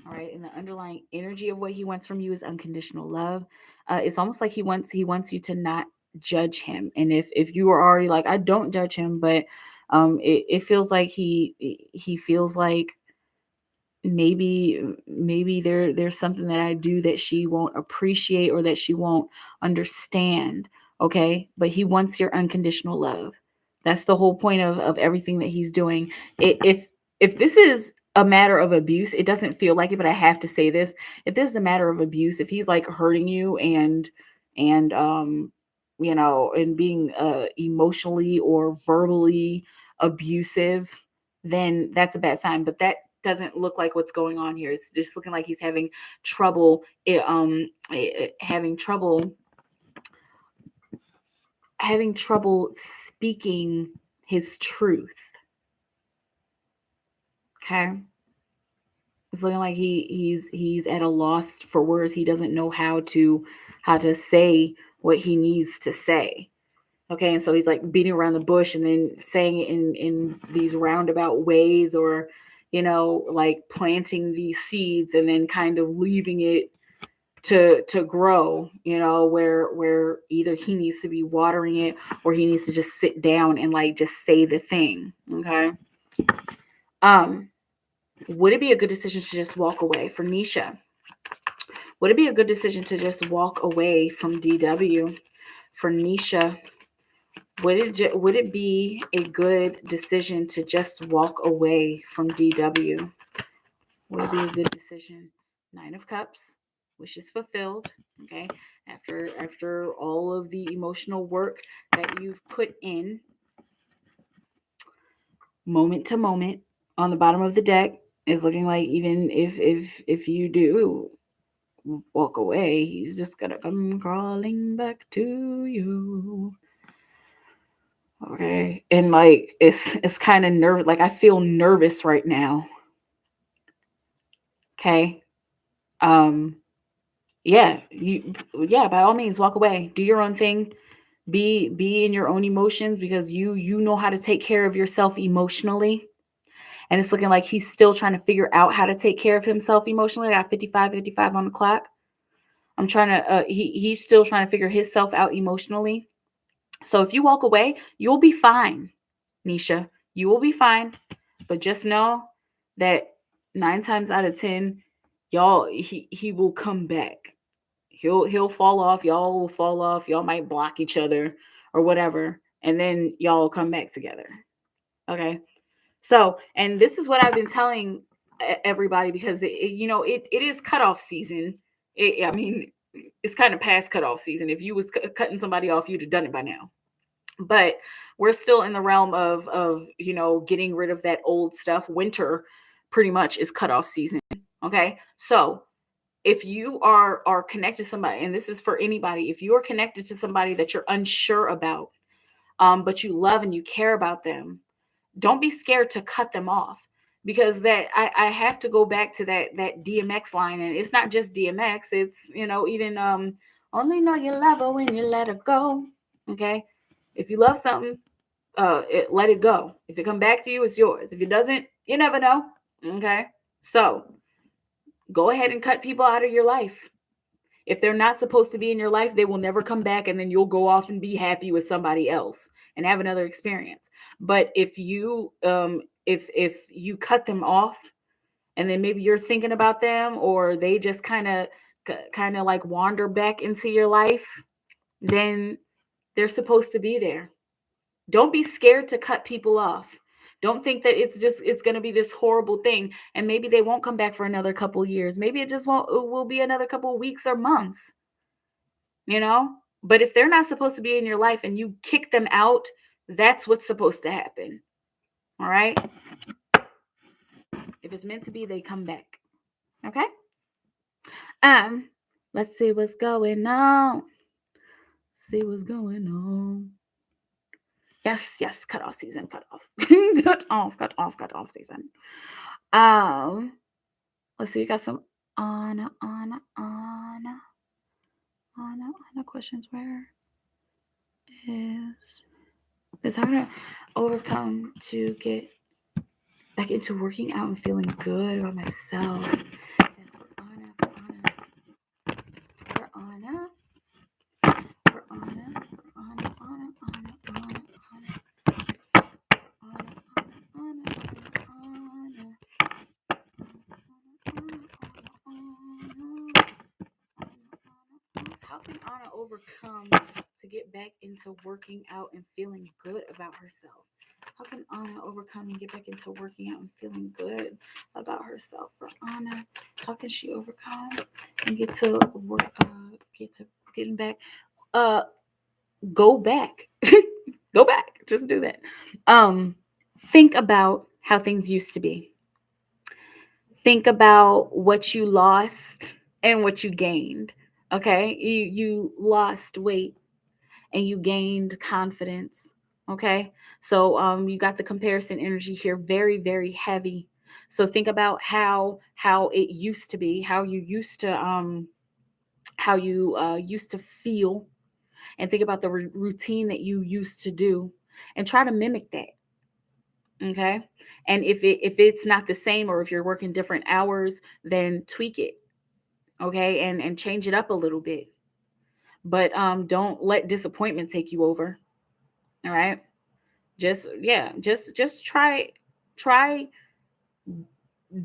right, and the underlying energy of what he wants from you is unconditional love. It's almost like he wants you to not judge him. And if you are already like, I don't judge him, but it feels like he feels like maybe there's something that I do that she won't appreciate or that she won't understand. Okay, but he wants your unconditional love. That's the whole point of everything that he's doing. If this is a matter of abuse, it doesn't feel like it, but I have to say this. If this is a matter of abuse, if he's like hurting you and and being emotionally or verbally abusive, then that's a bad sign. But that doesn't look like what's going on here. It's just looking like he's having trouble having trouble speaking his truth. Okay. It's looking like he's at a loss for words. He doesn't know how to say what he needs to say. Okay, and so he's like beating around the bush and then saying it in these roundabout ways, or like planting these seeds and then kind of leaving it to grow, where either he needs to be watering it or he needs to just sit down and like just say the thing. Okay. Would it be a good decision to just walk away for Nisha? Would it be a good decision to just walk away from DW for Nisha? Would it be a good decision to just walk away from DW? Would it be a good decision? 9 of Cups, wishes fulfilled. Okay, after all of the emotional work that you've put in, moment to moment, on the bottom of the deck is looking like even if you do walk away, he's just gonna come crawling back to you. Okay, and like it's kind of nervous. Like I feel nervous right now. Okay, yeah, by all means walk away, do your own thing, be in your own emotions, because you know how to take care of yourself emotionally. And it's looking like he's still trying to figure out how to take care of himself emotionally. I got 55 on the clock. I'm trying to he's still trying to figure himself out emotionally. So if you walk away, you'll be fine, Nisha. You will be fine. But just know that 9 times out of 10, y'all, he will come back. He'll fall off. Y'all will fall off. Y'all might block each other or whatever, and then y'all will come back together. Okay. So, and this is what I've been telling everybody, because it is cutoff season. I mean, it's kind of past cutoff season. If you was cutting somebody off, you'd have done it by now. But we're still in the realm of getting rid of that old stuff. Winter pretty much is cutoff season. Okay, so if you are connected to somebody, and this is for anybody, if you are connected to somebody that you're unsure about, but you love and you care about them, don't be scared to cut them off. Because that I have to go back to that DMX line, and it's not just DMX, it's even only know you love her when you let her go. Okay, if you love something, let it go. If it come back to you, it's yours. If it doesn't, you never know. Okay, so go ahead and cut people out of your life. If they're not supposed to be in your life, they will never come back, and then you'll go off and be happy with somebody else and have another experience. But if you cut them off, and then maybe you're thinking about them, or they just kind of like wander back into your life, then they're supposed to be there. Don't be scared to cut people off. Don't think that it's going to be this horrible thing, and maybe they won't come back for another couple years. Maybe it will be another couple weeks or months, you know? But if they're not supposed to be in your life and you kick them out, that's what's supposed to happen. All right? If it's meant to be, they come back. Okay? Let's see what's going on. See what's going on. Yes, cut off season, cut off. cut off season. Let's see, we got some Anna questions. Where is this? How to overcome to get back into working out and feeling good about myself. That's for Anna. How can Anna overcome to get back into working out and feeling good about herself? How can Anna overcome and get back into working out and feeling good about herself? For Anna, how can she overcome and get to work? Getting back. Go back. Go back. Just do that. Think about how things used to be. Think about what you lost and what you gained. Okay, you lost weight and you gained confidence. Okay, so you got the comparison energy here, very very heavy. So think about how it used to be, how you used to feel, and think about the routine that you used to do, and try to mimic that. Okay, and if it's not the same, or if you're working different hours, then tweak it. Okay, and change it up a little bit. But don't let disappointment take you over. All right, just try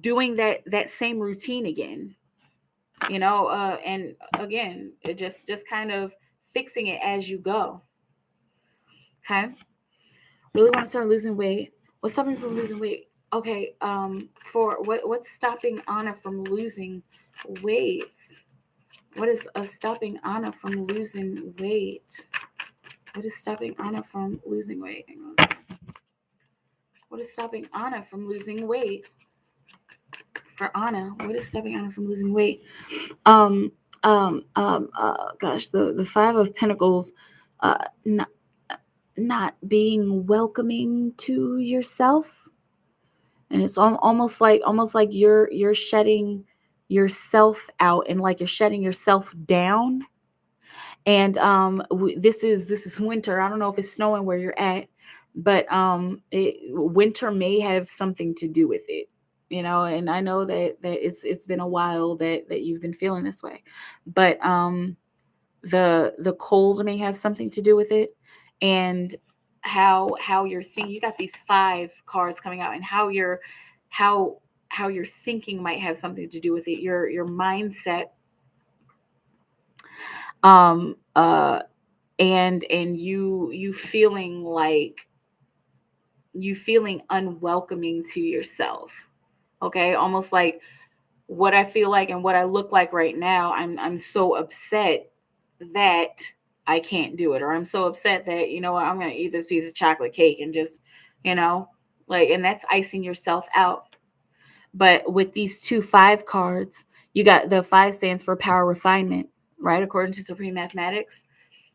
doing that same routine again. And again, it just kind of fixing it as you go. Okay, really want to start losing weight. What's stopping me from losing weight? Okay, for what's stopping Anna from losing weight? What is stopping Anna from losing weight? What is stopping Anna from losing weight? What is stopping Anna from losing weight? For Anna, what is stopping Anna from losing weight? Gosh, the Five of Pentacles, not being welcoming to yourself, and it's almost like you're shutting yourself out, and like you're shutting yourself down. And this is winter. I don't know if it's snowing where you're at, but winter may have something to do with it. And I know that it's been a while that you've been feeling this way, but the cold may have something to do with it. And how you're thinking, you got these 5 cards coming out, and how you're thinking might have something to do with it. Your mindset, and you feeling unwelcoming to yourself. Okay, almost like what I feel like and what I look like right now. I'm so upset that I can't do it, or I'm so upset that, you know what, I'm going to eat this piece of chocolate cake and just, you know, like, and that's icing yourself out. But with these 2-5 cards, you got the 5 stands for power refinement, right? According to Supreme Mathematics.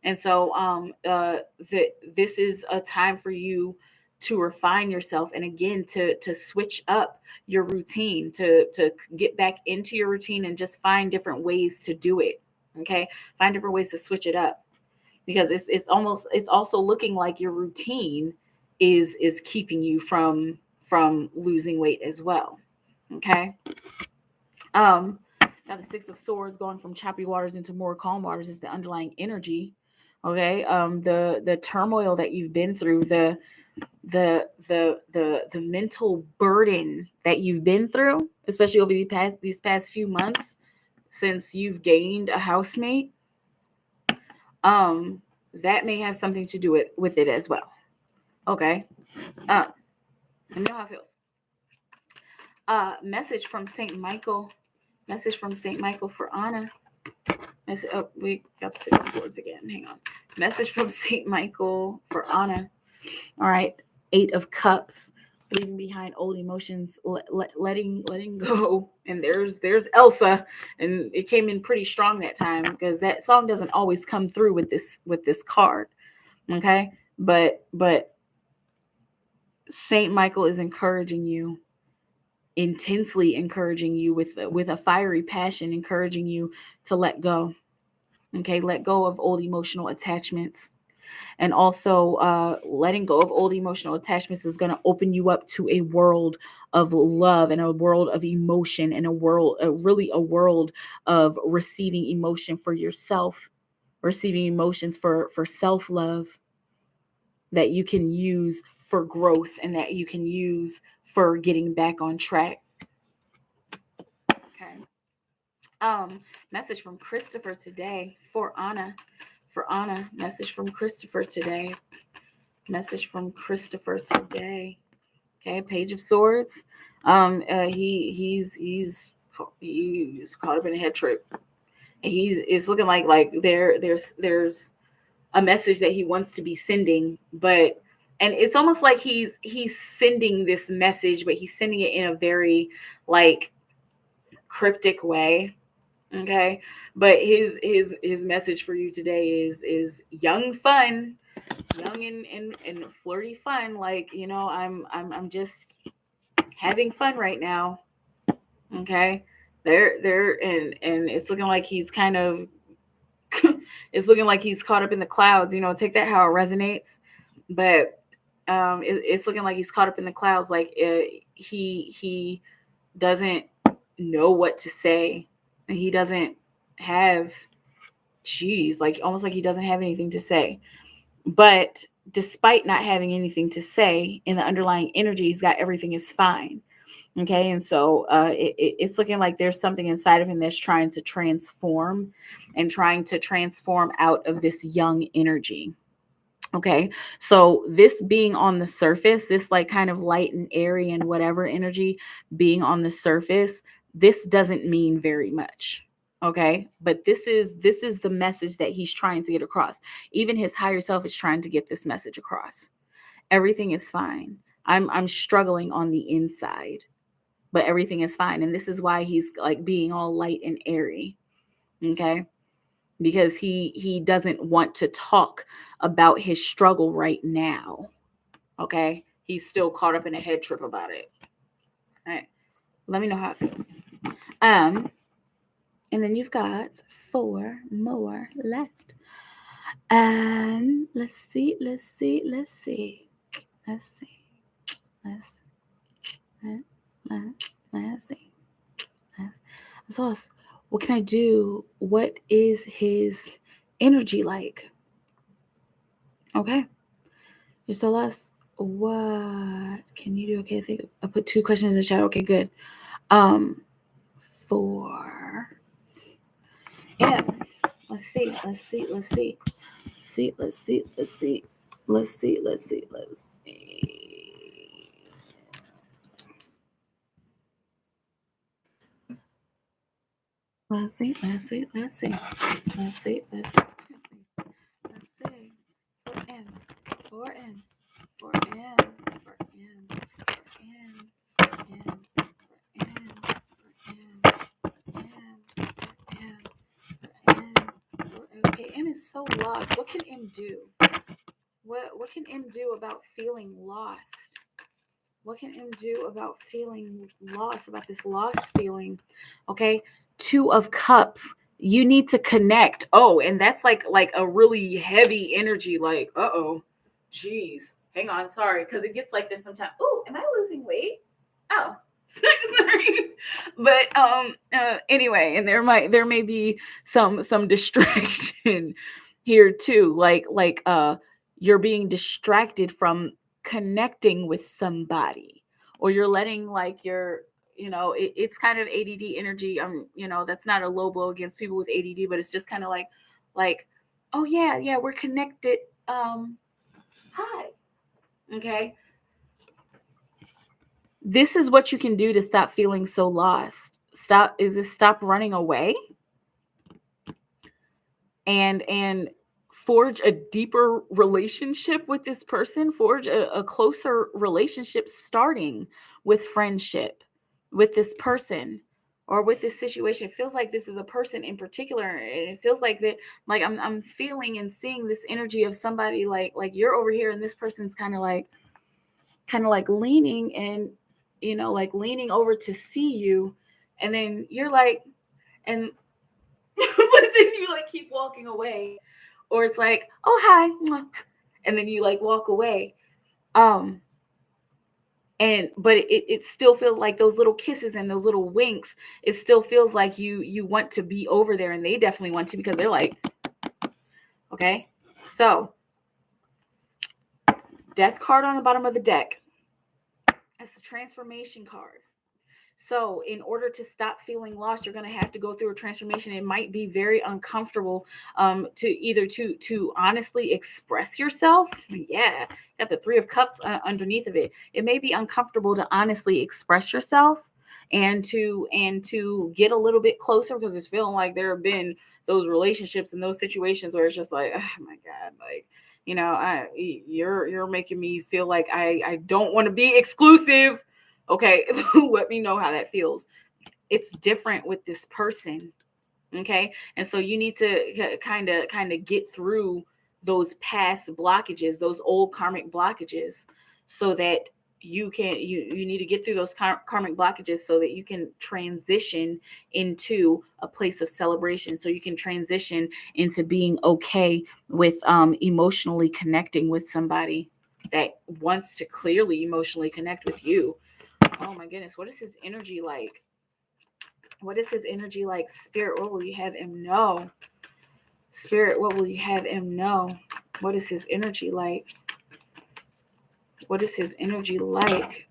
And so this is a time for you to refine yourself, and again to switch up your routine, to get back into your routine and just find different ways to do it. Okay? Find different ways to switch it up, because it's also looking like your routine is keeping you from losing weight as well. Okay? Now the 6 of Swords, going from choppy waters into more calm waters, is the underlying energy. Okay. The turmoil that you've been through, the mental burden that you've been through, especially over these past few months since you've gained a housemate, that may have something to do with it as well. Okay. Let me know how it feels. Message from Saint Michael. Message from Saint Michael for Anna. Oh, we got the 6 of Swords again. Hang on. Message from Saint Michael for Anna. All right. 8 of Cups. Leaving behind old emotions, letting go. And there's Elsa, and it came in pretty strong that time, because that song doesn't always come through with this card. Okay, but Saint Michael is encouraging you, intensely encouraging you with a fiery passion, encouraging you to let go. Okay, let go of old emotional attachments. And also letting go of old emotional attachments is going to open you up to a world of love, and a world of emotion, and a world of receiving emotion for yourself, receiving emotions for self-love, that you can use for growth, and that you can use for getting back on track. Okay. Message from Christopher today for Anna. For Anna, message from Christopher today. Message from Christopher today. Okay, Page of Swords. He's caught up in a head trip. It's looking like there's a message that he wants to be sending, and it's almost like he's sending this message, but he's sending it in a very like cryptic way. Okay, but his message for you today is young fun. Young and flirty fun, like, you know, I'm just having fun right now. Okay, they're and it's looking like he's kind of it's looking like he's caught up in the clouds. You know, take that how it resonates, but it's looking like he's caught up in the clouds. Like he doesn't know what to say, and he doesn't have, like almost like he doesn't have anything to say. But despite not having anything to say, in the underlying energy, he's got everything is fine. Okay. And so it's looking like there's something inside of him that's trying to transform, and trying to transform out of this young energy. Okay. So this being on the surface, this like kind of light and airy and whatever energy being on the surface, this doesn't mean very much. Okay. But this is the message that he's trying to get across. Even his higher self is trying to get this message across. Everything is fine. I'm struggling on the inside, but everything is fine. And this is why he's like being all light and airy. Okay. Because he doesn't want to talk about his struggle right now. Okay. He's still caught up in a head trip about it. All right. Let me know how it feels. And then you've got 4 more left. Let's see. So what can I do? What is his energy like? Okay. You're still us. What can you do? Okay, I think I put 2 questions in the chat. Okay, good. 4. Yeah. Let's see. Let's see. Okay, M is so lost. What can M do? What can M do about feeling lost? What can M do about feeling lost, about this lost feeling? Okay, 2 of Cups. You need to connect. Oh, and that's like a really heavy energy. Like, geez, hang on, sorry, because it gets like this sometimes. Oh, am I losing weight? Oh, sorry. But anyway, and there may be some distraction here too. Like you're being distracted from connecting with somebody, or you're letting like your it's kind of ADD energy. That's not a low blow against people with ADD, but it's just kind of like oh yeah, we're connected. Hi. Okay, this is what you can do to stop feeling so lost. Stop running away and forge a deeper relationship with this person, forge a closer relationship, starting with friendship with this person or with this situation. It feels like this is a person in particular, and it feels like that, like I'm feeling and seeing this energy of somebody like you're over here and this person's kind of like leaning and like leaning over to see you, and then you're like, and but then you like keep walking away, or it's like, oh hi, and then you like walk away. But it still feels like those little kisses and those little winks, it still feels like you want to be over there, and they definitely want to, because they're like, okay. So Death card on the bottom of the deck. That's the transformation card. So in order to stop feeling lost, you're going to have to go through a transformation. It might be very uncomfortable to either to honestly express yourself. Yeah, got the 3 of Cups underneath of it. It may be uncomfortable to honestly express yourself and to get a little bit closer, because it's feeling like there have been those relationships and those situations where it's just like, oh my God, like, you're making me feel like I don't want to be exclusive. Okay, let me know how that feels. It's different with this person. Okay, and so you need to kind of get through those past blockages, those old karmic blockages, so that you need to get through those karmic blockages so that you can transition into a place of celebration, so you can transition into being okay with emotionally connecting with somebody that wants to clearly emotionally connect with you. Oh my goodness, what is his energy like? What is his energy like? Spirit, what will you have him know? Spirit, what will you have him know? What is his energy like? What is his energy like?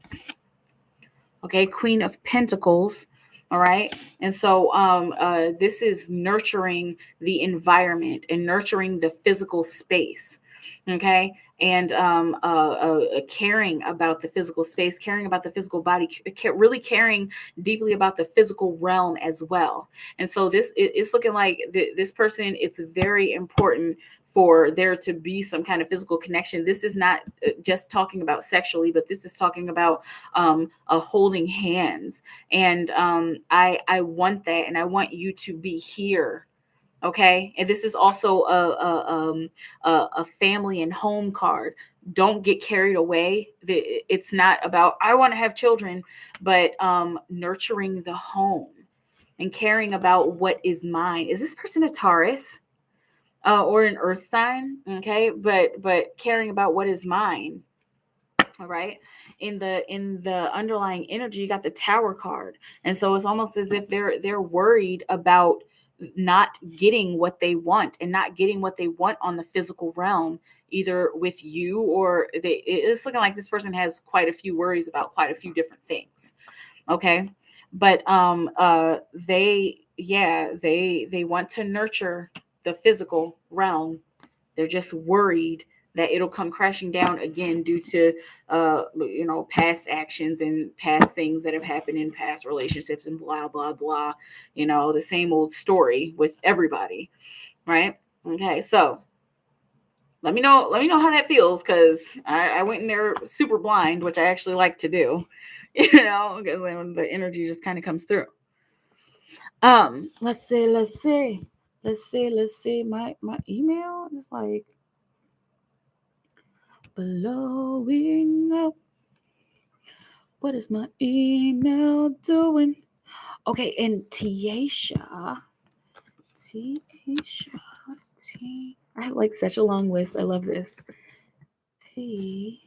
Okay, Queen of Pentacles. All right. And so this is nurturing the environment and nurturing the physical space. Okay. And caring about the physical space, caring about the physical body, really caring deeply about the physical realm as well. And so it's looking like this person, it's very important for there to be some kind of physical connection. This is not just talking about sexually, but this is talking about holding hands. And I want that, and I want you to be here. Okay, and this is also a family and home card. Don't get carried away. It's not about I want to have children, but nurturing the home and caring about what is mine. Is this person a Taurus? Or an earth sign? Okay, but caring about what is mine. All right, in the underlying energy, you got the Tower card, and so it's almost as if they're worried about not getting what they want, and not getting what they want on the physical realm, either with you, or it's looking like this person has quite a few worries about quite a few different things. Okay, but they want to nurture the physical realm. They're just worried that it'll come crashing down again due to past actions and past things that have happened in past relationships and blah blah blah. The same old story with everybody, right? Okay, so Let me know how that feels, because I went in there super blind, which I actually like to do, because the energy just kind of comes through. Let's see. My email is like blowing up. What is my email doing? Okay, and Tiesha. I have like such a long list. I love this. T.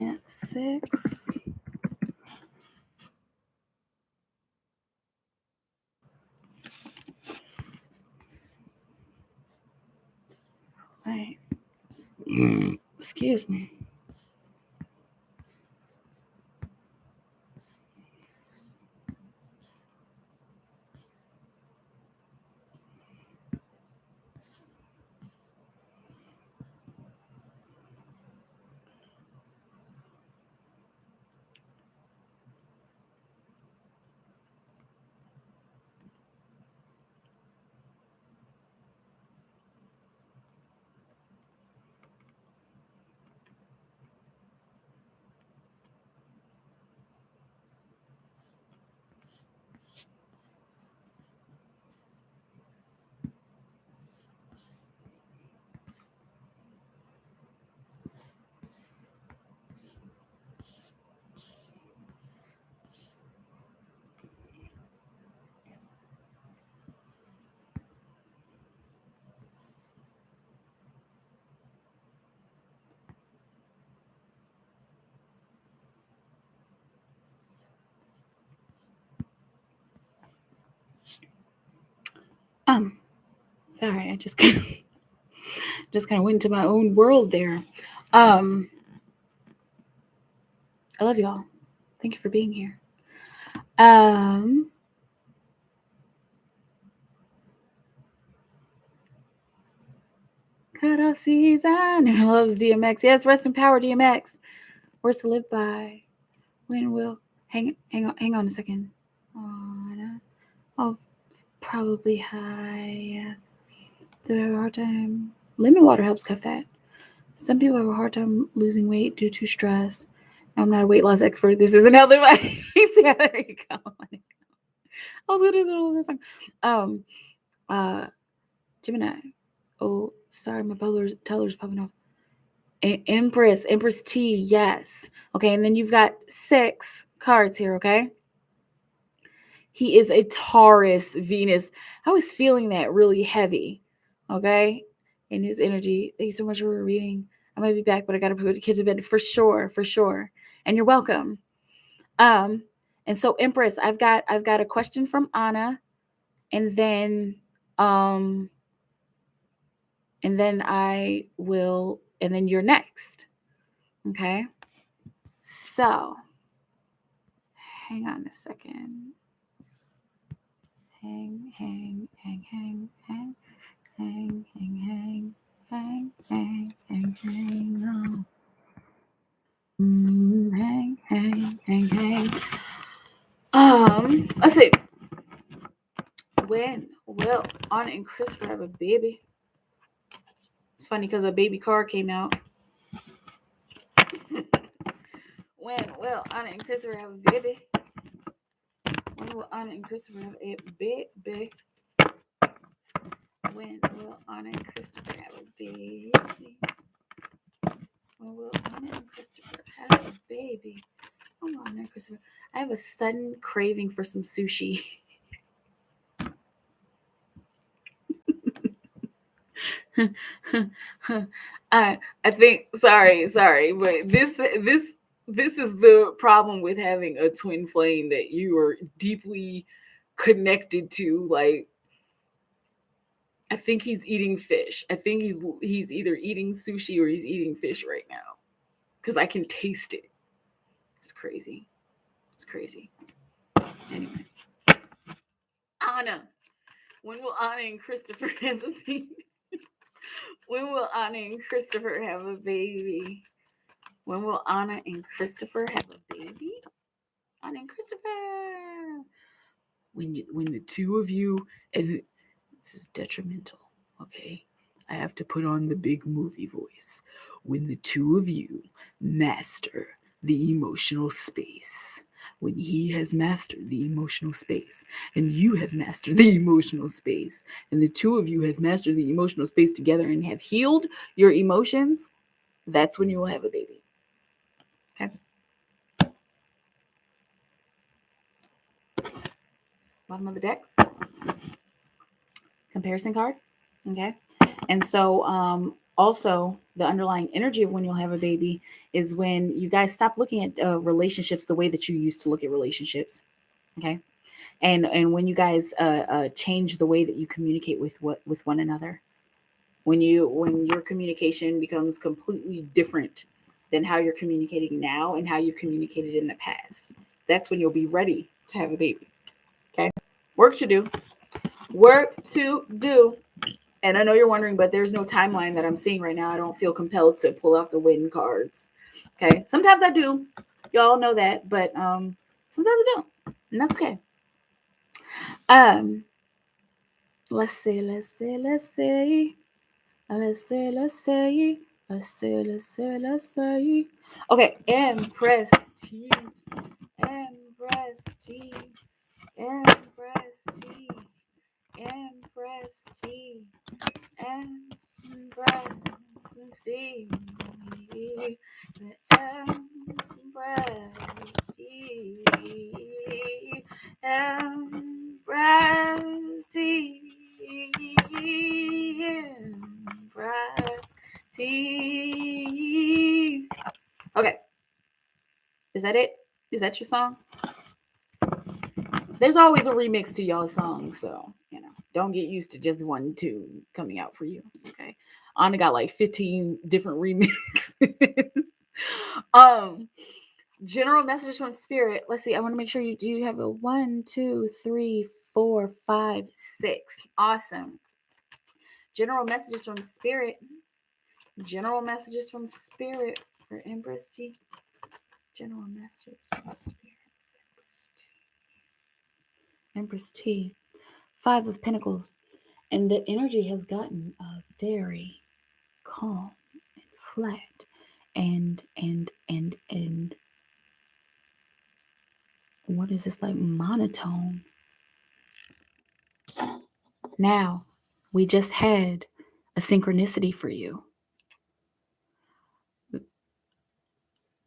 At 6. Right. Excuse me. Sorry, I just kind of went into my own world there. I love y'all. Thank you for being here. Cut off season. Who loves DMX? Yes, rest in power, DMX. Words to live by. When will hang on a second. Oh, probably high. Do I have a hard time? Lemon water helps cut fat. Some people have a hard time losing weight due to stress. I'm not a weight loss expert. This isn't health advice. Yeah, there you go. I was gonna do this song. Gemini. Oh, sorry, my teller's popping off. Empress T, yes. Okay, and then you've got 6 cards here, okay? He is a Taurus Venus. I was feeling that really heavy, okay, in his energy. Thank you so much for reading. I might be back, but I got to put the kids to bed for sure. And you're welcome. And so Empress, I've got a question from Anna, and then you're next. Okay. So hang on a second. Hang on. Let's see. When will Anna and Christopher have a baby? It's funny because a baby car came out. When will Anna and Christopher have a baby? When will Anna and Christopher have a baby? When will Anna and Christopher have a baby? When will Anna and Christopher have a baby? Oh, Anna and Christopher. I have a sudden craving for some sushi. I think sorry, but this is the problem with having a twin flame that you are deeply connected to. Like, I think he's eating fish. I think he's either eating sushi or he's eating fish right now, because I can taste it. It's crazy. Anyway, Anna. When will Anna and Christopher have a baby? When will Anna and Christopher have a baby? When will Anna and Christopher have a baby? My name Christopher. When the two of you, and this is detrimental, okay? I have to put on the big movie voice. When the two of you master the emotional space, when he has mastered the emotional space, and you have mastered the emotional space, and the two of you have mastered the emotional space together and have healed your emotions, that's when you will have a baby. Okay? Bottom of the deck. Comparison card. Okay? And so also the underlying energy of when you'll have a baby is when you guys stop looking at relationships the way that you used to look at relationships. Okay? And when you guys change the way that you communicate with one another, when your communication becomes completely different than how you're communicating now and how you've communicated in the past, that's when you'll be ready to have a baby. Okay? Work to do. And I know you're wondering, but there's no timeline that I'm seeing right now. I don't feel compelled to pull out the win cards. Okay. Sometimes I do. Y'all know that, but sometimes I don't. And that's okay. Let's see. Okay, Empress T. Empress T. Empress T. Empress T. Empress T. Empress T. Empress T. Empress T. Okay. Is that it? Is that your song? There's always a remix to y'all's song, so don't get used to just 1, 2 coming out for you. Okay. Anna got like 15 different remixes. General messages from spirit. Let's see. I want to make sure you have a 1, 2, 3, 4, 5, 6. Awesome. General messages from spirit. General messages from spirit for Empress T. General messages from spirit. Empress T. 5 of Pentacles. And the energy has gotten very calm and flat and what is this, like monotone? Now, we just had a synchronicity for you.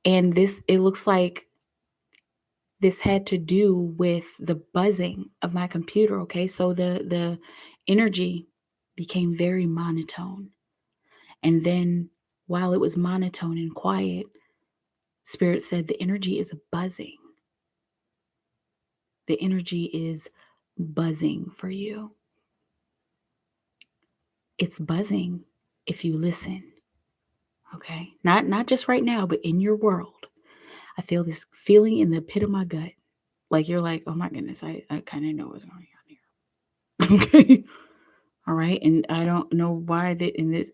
And it looks like this had to do with the buzzing of my computer, okay? So the energy became very monotone. And then while it was monotone and quiet, Spirit said the energy is buzzing. The energy is buzzing for you. It's buzzing if you listen. Okay? Not just right now, but in your world. I feel this feeling in the pit of my gut. Like you're like, oh my goodness, I kind of know what's going on here. Okay. All right. And I don't know why that in this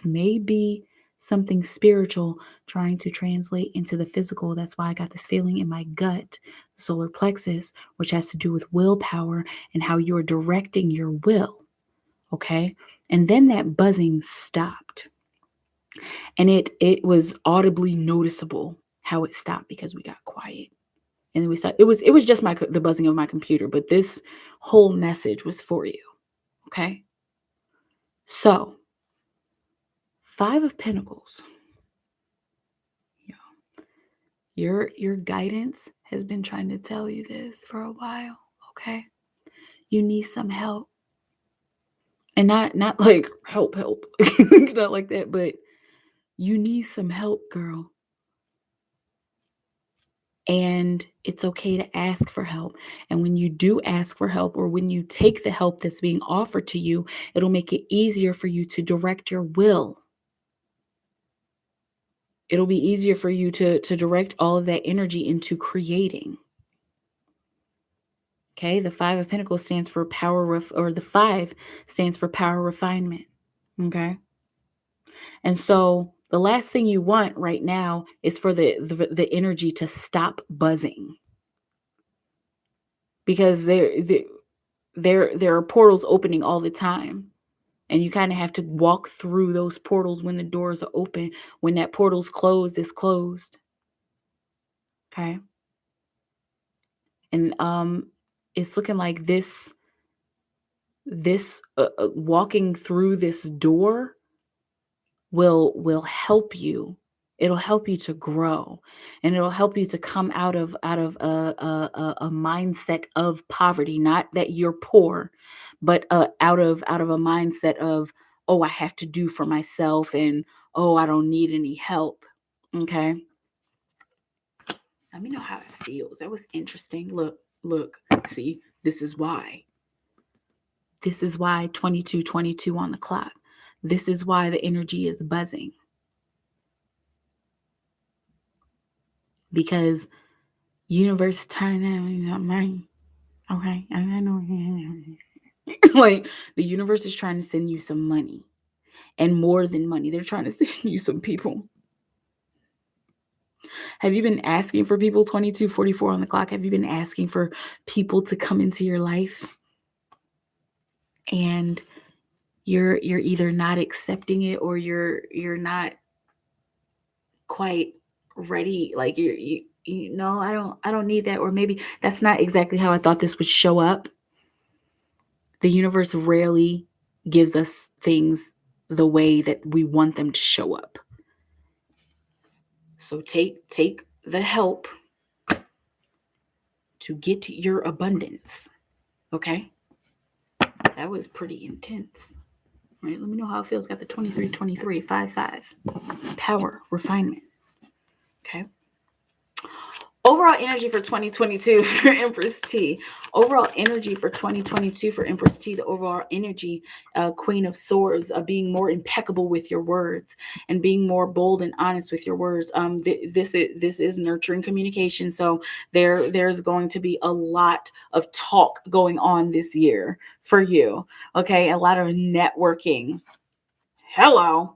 may be something spiritual trying to translate into the physical. That's why I got this feeling in my gut, solar plexus, which has to do with willpower and how you're directing your will. Okay. And then that buzzing stopped. And it was audibly noticeable how it stopped because we got quiet. And then we started, it was just the buzzing of my computer, but this whole message was for you. Okay. So 5 of Pentacles. Your guidance has been trying to tell you this for a while. Okay. You need some help. And not like help. Not like that, but you need some help, girl. And it's okay to ask for help. And when you do ask for help, or when you take the help that's being offered to you, it'll make it easier for you to direct your will. It'll be easier for you to direct all of that energy into creating. Okay, the 5 of Pentacles stands for power, or the 5 stands for power refinement. Okay. And so the last thing you want right now is for the energy to stop buzzing. because there are portals opening all the time. And you kind of have to walk through those portals when the doors are open. When that portal's closed, it's closed. Okay. And it's looking like this walking through this door will help you. It'll help you to grow, and it'll help you to come out of a mindset of poverty. Not that you're poor, but out of a mindset of, oh, I have to do for myself, and oh, I don't need any help. Okay. Let me know how it feels. That was interesting. Look, see, this is why. This is why 2222 on the clock. This is why the energy is buzzing. Because universe turning up mine. Okay. I know. Like, the universe is trying to send you some money. And more than money, they're trying to send you some people. Have you been asking for people? 2244 on the clock. Have you been asking for people to come into your life? And you're either not accepting it, or you're not quite ready. Like, you know, I don't need that. Or maybe that's not exactly how I thought this would show up. The universe rarely gives us things the way that we want them to show up. So take the help to get your abundance. Okay? That was pretty intense. All right, let me know how it feels. Got the 2323 55. Power, refinement. Okay. Overall energy for 2022 for Empress T. Overall energy for 2022 for Empress T. The overall energy, Queen of Swords, being more impeccable with your words and being more bold and honest with your words. This is nurturing communication, so there's going to be a lot of talk going on this year for you. Okay, a lot of networking. Hello.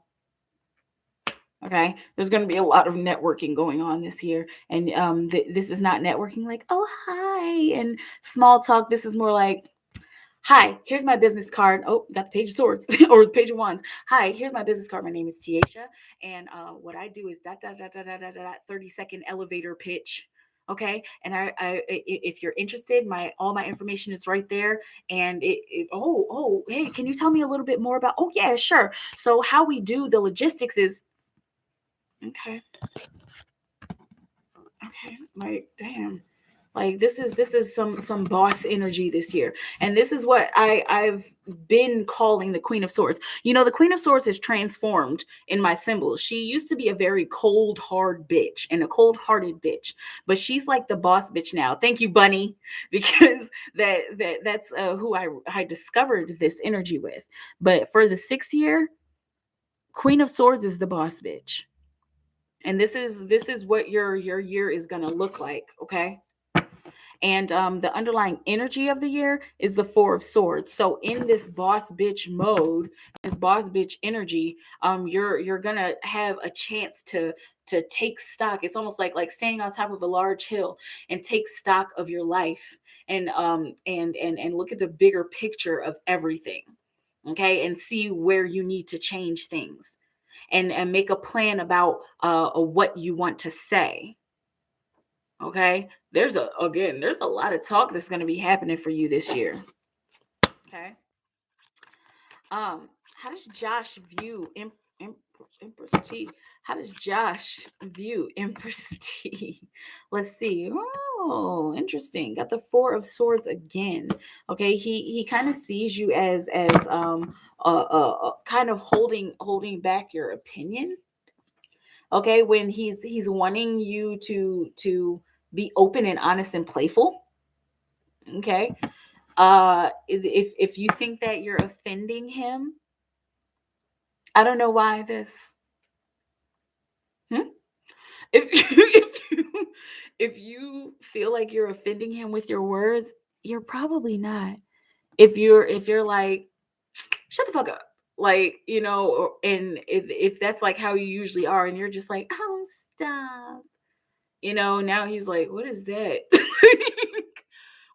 Okay, there's going to be a lot of networking going on this year, and this is not networking like, oh, hi, and small talk. This is more like, hi, here's my business card. Oh, got the Page of Swords or the Page of Wands. Hi, here's my business card. My name is Tiesha, and what I do is 30-second elevator pitch. Okay, and if you're interested, all my information is right there. And hey, can you tell me a little bit more about? Oh yeah, sure. So how we do the logistics is. Okay. Like, damn. Like, this is some boss energy this year. And this is what I've been calling the Queen of Swords. You know, the Queen of Swords has transformed in my symbols. She used to be a very cold, hard bitch and a cold-hearted bitch, but she's like the boss bitch now. Thank you, Bunny, because that's who I discovered this energy with. But for the 6th year, Queen of Swords is the boss bitch. And this is what your year is going to look like. Okay. And the underlying energy of the year is the 4 of Swords. So in this boss bitch mode, this boss bitch energy, you're gonna have a chance to take stock. It's almost like standing on top of a large hill and take stock of your life, and look at the bigger picture of everything. Okay, and see where you need to change things. And make a plan about what you want to say. Okay, there's a lot of talk that's going to be happening for you this year. Okay. How does Josh view Empress T? How does Josh view Empress T? Let's see. Oh, interesting. Got the 4 of Swords again. Okay, he kind of sees you as kind of holding back your opinion. Okay, when he's wanting you to be open and honest and playful. Okay. If you think that you're offending him, I don't know why this. If if you feel like you're offending him with your words, you're probably not. If you're like, shut the fuck up, like, you know, and if that's like how you usually are, and you're just like, oh, stop, you know, now he's like, what is that?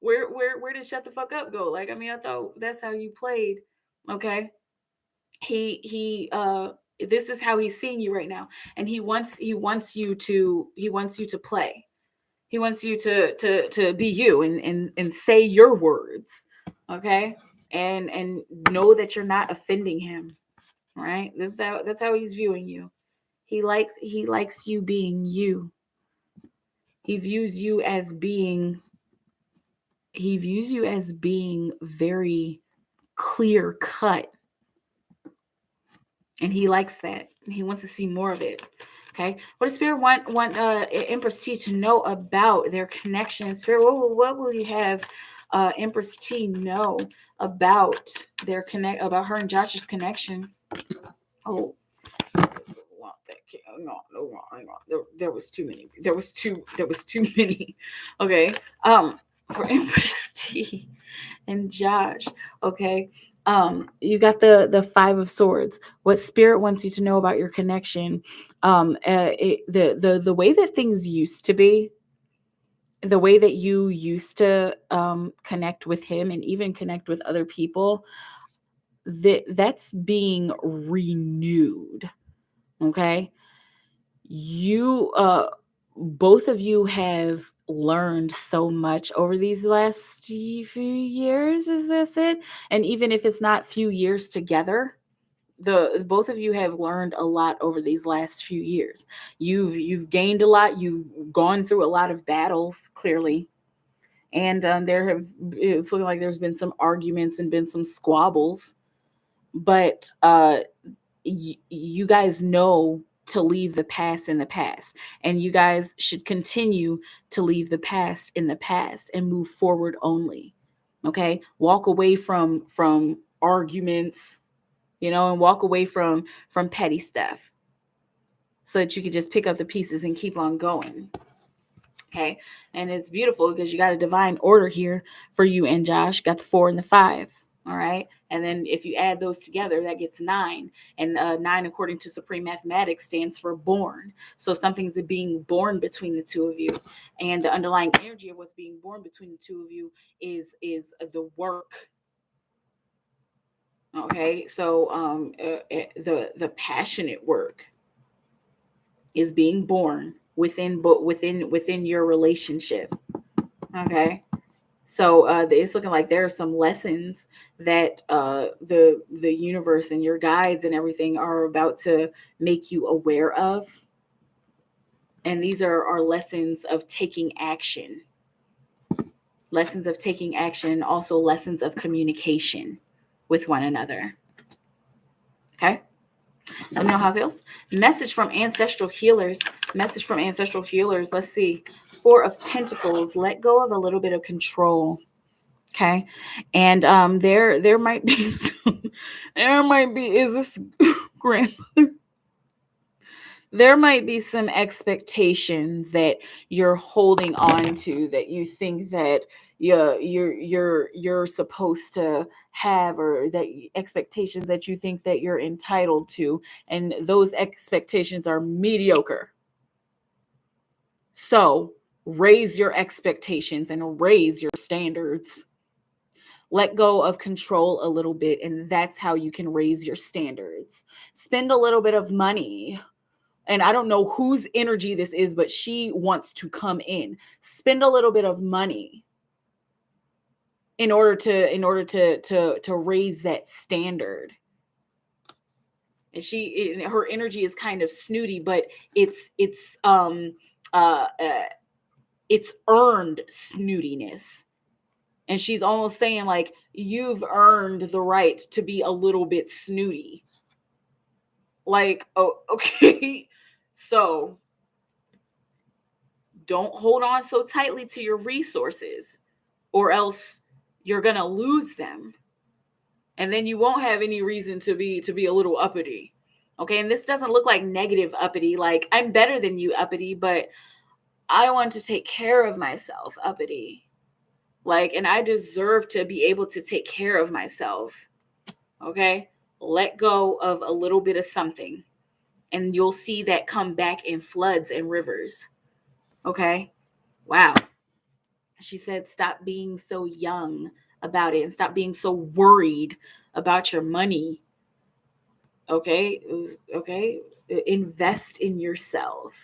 where did shut the fuck up go? Like, I mean, I thought that's how you played. Okay. He this is how he's seeing you right now. And he wants you to play. He wants you to be you and say your words. Okay. And know that you're not offending him. Right? That's how he's viewing you. He likes you being you. He views you as being very clear cut. And he likes that. He wants to see more of it. Okay. What does Spirit want Empress T to know about their connection? Spirit, what will you have Empress T know about about her and Josh's connection? Oh, no, hang on. There was too many. There was too many. Okay. For Empress T and Josh. Okay. You got the Five of Swords. What Spirit wants you to know about your connection. The way that things used to be, the way that you used to connect with him and even connect with other people, that's being renewed. Okay. You both of you have learned so much over these last few years. Is this it? And even if it's not few years together, the both of you have learned a lot over these last few years. You've gained a lot. You've gone through a lot of battles, clearly. And it's looking like there's been some arguments and been some squabbles, but you guys know to leave the past in the past, and you guys should continue to leave the past in the past and move forward only. Okay. Walk away from arguments, and walk away from petty stuff so that you can just pick up the pieces and keep on going. Okay. And it's beautiful because you got a divine order here for you and Josh. Got the 4 and the 5. All right. And then if you add those together, that gets 9. And 9, according to Supreme Mathematics, stands for born. So something's being born between the two of you. And the underlying energy of what's being born between the two of you is the work. Okay. So the passionate work is being born within your relationship. Okay. So it's looking like there are some lessons that the universe and your guides and everything are about to make you aware of. And these are lessons of taking action. Lessons of taking action, also lessons of communication with one another. Okay? Let me know how it feels. Message from ancestral healers. Let's see. 4 of Pentacles. Let go of a little bit of control. Okay. And there might be is this grandmother? There might be some expectations that you're holding on to, that you think that you're supposed to have, or that expectations that you think that you're entitled to, and those expectations are mediocre. So raise your expectations and raise your standards. Let go of control a little bit, and that's how you can raise your standards. Spend a little bit of money. And I don't know whose energy this is, but she wants to come in. Spend a little bit of money in order to raise that standard. And her energy is kind of snooty, but it's earned snootiness. And she's almost saying, like, you've earned the right to be a little bit snooty. Like, oh, okay. So don't hold on so tightly to your resources, or else you're going to lose them. And then you won't have any reason to be a little uppity. Okay. And this doesn't look like negative uppity. Like, I'm better than you, uppity, but I want to take care of myself, uppity. Like, and I deserve to be able to take care of myself. Okay. Let go of a little bit of something, and you'll see that come back in floods and rivers. Okay. Wow. She said, stop being so young about it and stop being so worried about your money. Okay? Okay? Invest in yourself.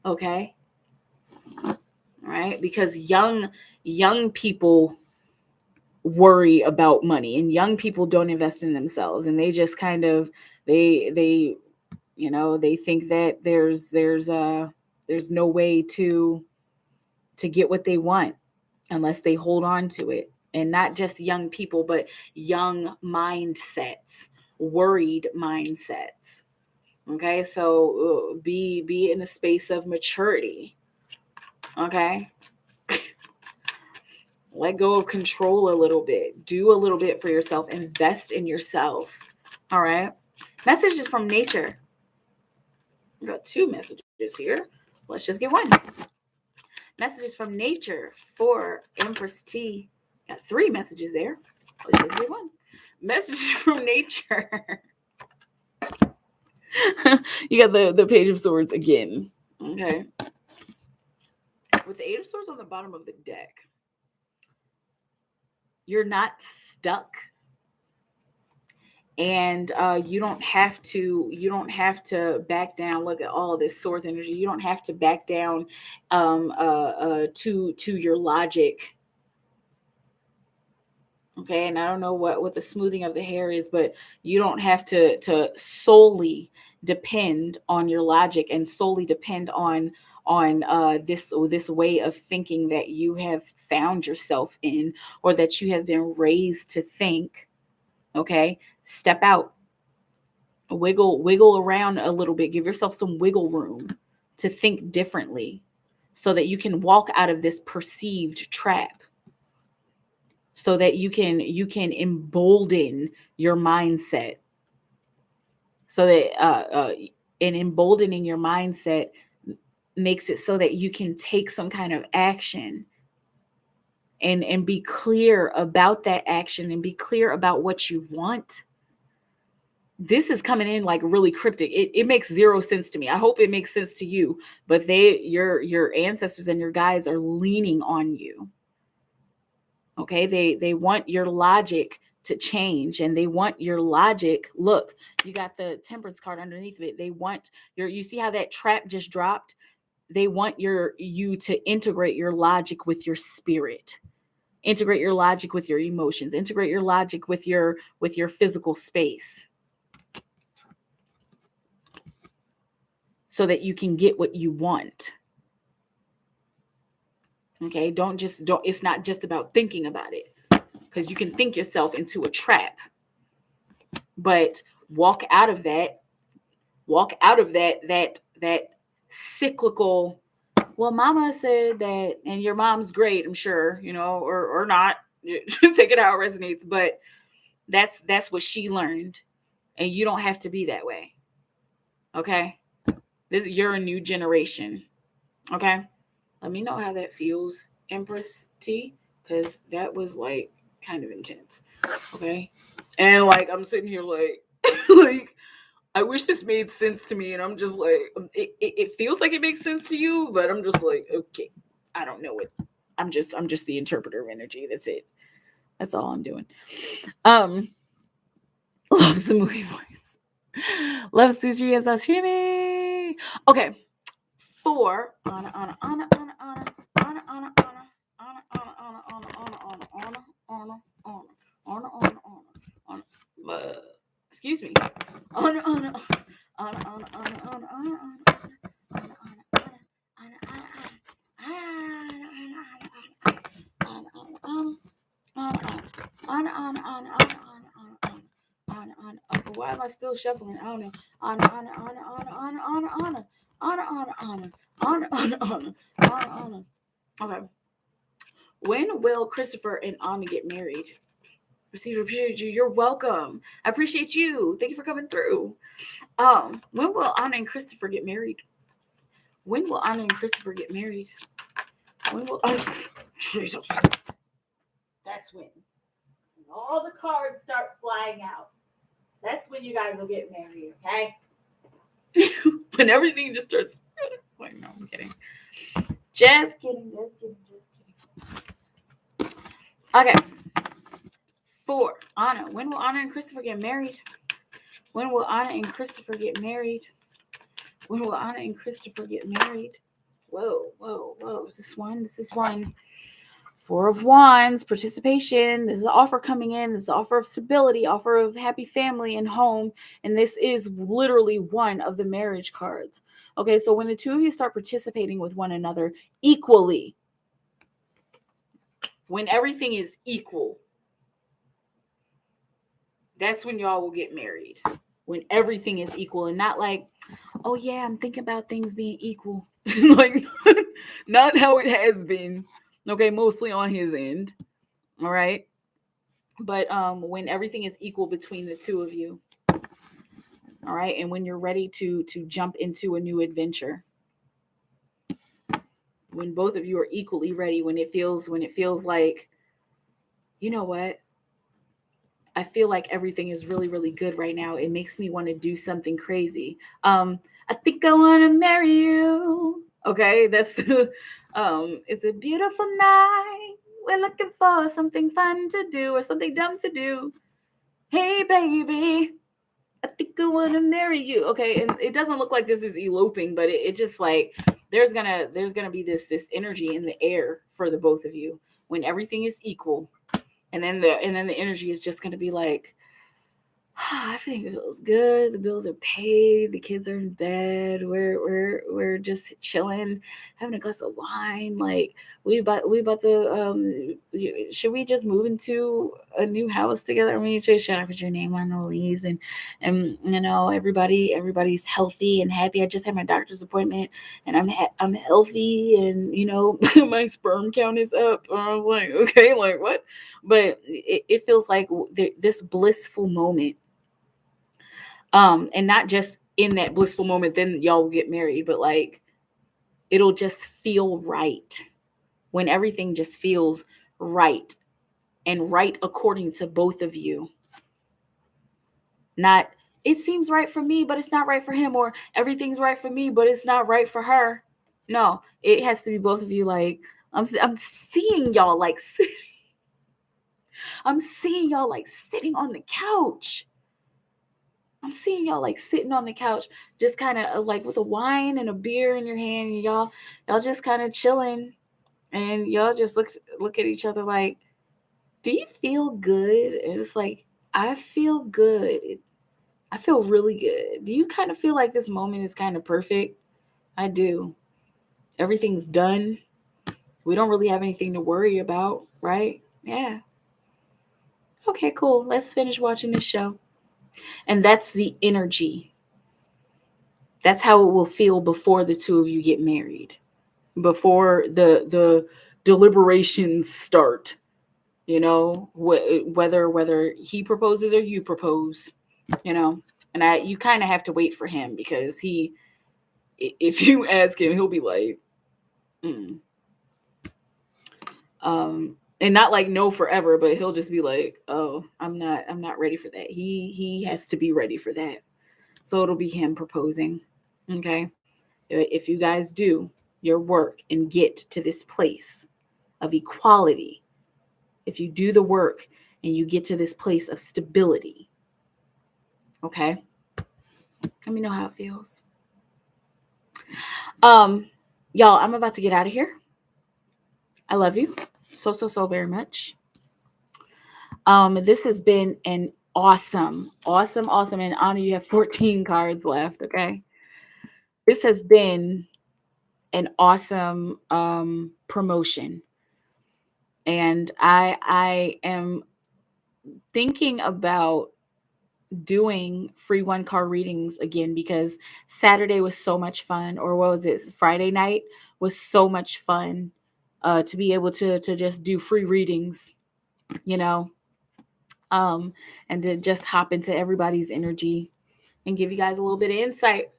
Okay? All right? Because young people worry about money, and young people don't invest in themselves, and they just kind of they they think that there's no way to get what they want unless they hold on to it. And not just young people, but young mindsets, worried mindsets. Okay, so be in a space of maturity. Okay, let go of control a little bit. Do a little bit for yourself. Invest in yourself. All right. Messages from nature. We got 2 messages here. Let's just get one. Messages from nature for Empress T. Got 3 messages there. Let's just get one. Messages from nature. You got the Page of Swords again. Okay. With the 8 of Swords on the bottom of the deck, you're not stuck. And you don't have to back down. Look at all this Swords energy. You don't have to back down to your logic. Okay, and I don't know what the smoothing of the hair is, but you don't have to solely depend on your logic and solely depend on this way of thinking that you have found yourself in, or that you have been raised to think. Okay, step out, wiggle around a little bit, give yourself some wiggle room to think differently so that you can walk out of this perceived trap, so that you can embolden your mindset, so that and emboldening your mindset makes it so that you can take some kind of action and be clear about that action and be clear about what you want. This is coming in like really cryptic. It makes 0 sense to me. I hope it makes sense to you, but your ancestors and your guides are leaning on you. Okay, they want your logic to change, and they want your logic. Look, you got the Temperance card underneath of it. They want you see how that trap just dropped? They want you to integrate your logic with your spirit. Integrate your logic with your emotions. Integrate your logic with your physical space, so that you can get what you want. Okay, don't it's not just about thinking about it, because you can think yourself into a trap. But walk out of that cyclical, well, mama said that, and your mom's great, I'm sure, or not. Take it how it resonates, but that's what she learned, and you don't have to be that way. Okay, you're a new generation. Okay, let me know how that feels, Empress T, because that was like kind of intense. Okay, and like I'm sitting here like like I wish this made sense to me, and I'm just like, it feels like it makes sense to you, but I'm just like, okay, I don't know it. I'm just the interpreter of energy. That's it. That's all I'm doing. Loves the movie voice. Loves sushi and sashimi. Okay. 4 Anna. Excuse me. Why am I still shuffling? I don't know. Anna. Okay. When will Christopher and Anna get married? Appreciate you. You're welcome. I appreciate you. Thank you for coming through. When will Anna and Christopher get married? When will Anna and Christopher get married? When will Jesus? That's when all the cards start flying out. That's when you guys will get married, okay? When everything just starts. Wait, no, I'm kidding. Just kidding. Okay. 4. Anna. When will Anna and Christopher get married? When will Anna and Christopher get married? When will Anna and Christopher get married? Whoa, whoa, whoa. Is this one? This is one. 4 of Wands, participation. This is an offer coming in. This is an offer of stability, offer of happy family and home. And this is literally one of the marriage cards. Okay, so when the two of you start participating with one another equally, when everything is equal, that's when y'all will get married. When everything is equal and not like, oh yeah, I'm thinking about things being equal. Like, not how it has been. Okay, mostly on his end. All right. But when everything is equal between the two of you. All right. And when you're ready to jump into a new adventure. When both of you are equally ready, when it feels like, you know what? I feel like everything is really, really good right now. It makes me want to do something crazy. I think I want to marry you. Okay, that's the it's a beautiful night. We're looking for something fun to do or something dumb to do. Hey baby, I think I want to marry you. Okay, and it doesn't look like this is eloping, but it just like there's gonna be this energy in the air for the both of you when everything is equal. And then the energy is just gonna be like, everything feels good. The bills are paid. The kids are in bed. We're just chilling, having a glass of wine. Like we about to. Should we just move into a new house together? I mean, should I put your name on the lease and you know everybody's healthy and happy. I just had my doctor's appointment and I'm healthy and you know my sperm count is up. And I was like, okay, like what? But it feels like this blissful moment. And not just in that blissful moment, then y'all will get married, but like it'll just feel right when everything just feels right and right according to both of you. Not it seems right for me, but it's not right for him, or everything's right for me, but it's not right for her. No, it has to be both of you. Like I'm seeing y'all like sitting. I'm seeing y'all like sitting on the couch. I'm seeing y'all like sitting on the couch, just kind of like with a wine and a beer in your hand, and y'all just kind of chilling, and y'all just look at each other like, "Do you feel good?" And it's like, "I feel good. I feel really good." Do you kind of feel like this moment is kind of perfect? I do. Everything's done. We don't really have anything to worry about, right? Yeah. Okay, cool. Let's finish watching this show. And that's the energy. That's how it will feel before the two of you get married, before the deliberations start. You know, whether he proposes or you propose. You know, and you kind of have to wait for him because if you ask him, he'll be like, mm. And not like no forever, but he'll just be like, oh, I'm not ready for that. He has to be ready for that. So it'll be him proposing. Okay. If you guys do your work and get to this place of equality, if you do the work and you get to this place of stability, okay, let me know how it feels. Y'all, I'm about to get out of here. I love you so very much. This has been an awesome. And Anna, you have 14 cards left. Okay, this has been an awesome promotion, and I am thinking about doing free one card readings again because Saturday was so much fun, or what was it? Friday night was so much fun to be able to just do free readings, you know, and to just hop into everybody's energy and give you guys a little bit of insight.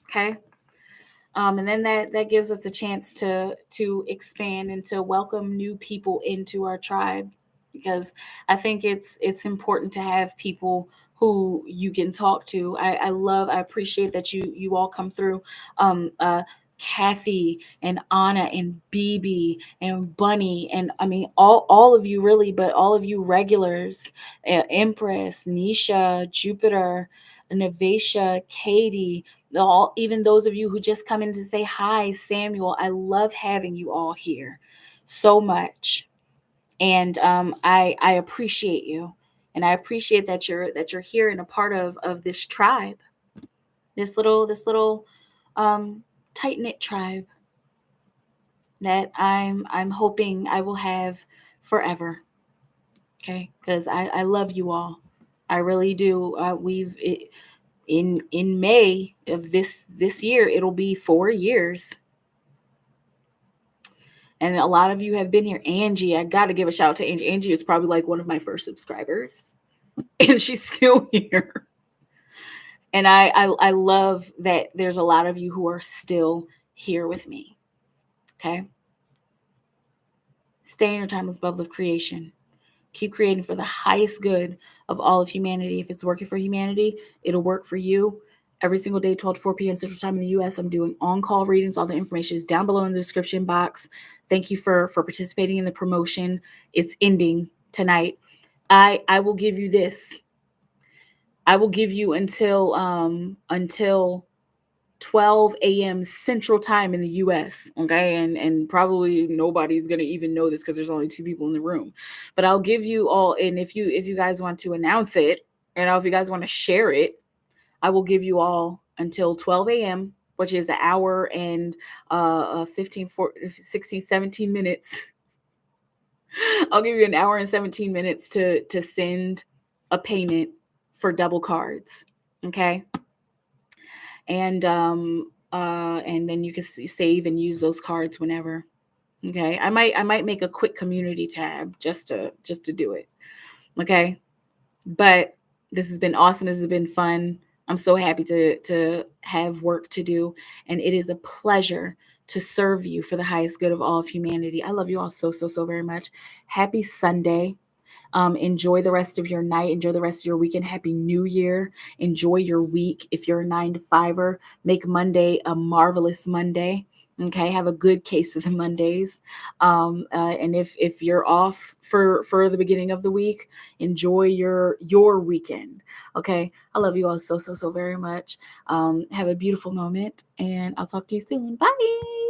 Okay. And then that gives us a chance to expand and to welcome new people into our tribe, because I think it's important to have people who you can talk to. I appreciate that you all come through. Kathy and Anna and BB and Bunny, and I mean all of you really, but all of you regulars, Empress, Nisha, Jupiter, Navasha, Katie, all, even those of you who just come in to say hi, Samuel. I love having you all here so much, and I appreciate you, and I appreciate that you're here and a part of this tribe, this little tight knit tribe that I'm hoping I will have forever. Okay, because I love you all, I really do. In May of this year, it'll be 4 years. And a lot of you have been here. Angie, I got to give a shout out to Angie. Angie is probably like one of my first subscribers, and she's still here. And I love that there's a lot of you who are still here with me. Okay. Stay in your timeless bubble of creation. Keep creating for the highest good of all of humanity. If it's working for humanity, it'll work for you. Every single day, 12 to 4 p.m. Central Time in the U.S., I'm doing on-call readings. All the information is down below in the description box. Thank you for participating in the promotion. It's ending tonight. I will give you this. I will give you until 12 a.m. Central Time in the U.S. Okay, and probably nobody's gonna even know this because there's only 2 people in the room. But I'll give you all, and if you guys want to announce it, and if you guys want to share it, I will give you all until 12 a.m., which is an hour and 15, 16, 17 minutes. I'll give you an hour and 17 minutes to send a payment for double cards. Okay. And then you can save and use those cards whenever. Okay. I might make a quick community tab just to do it. Okay. But this has been awesome. This has been fun. I'm so happy to have work to do, and it is a pleasure to serve you for the highest good of all of humanity. I love you all so very much. Happy Sunday. Enjoy the rest of your night. Enjoy the rest of your weekend. Happy New Year. Enjoy your week. If you're a 9-to-5er, make Monday a marvelous Monday. Okay, have a good case of the Mondays. And if you're off for the beginning of the week, enjoy your weekend. Okay, I love you all so very much. Have a beautiful moment, and I'll talk to you soon. Bye.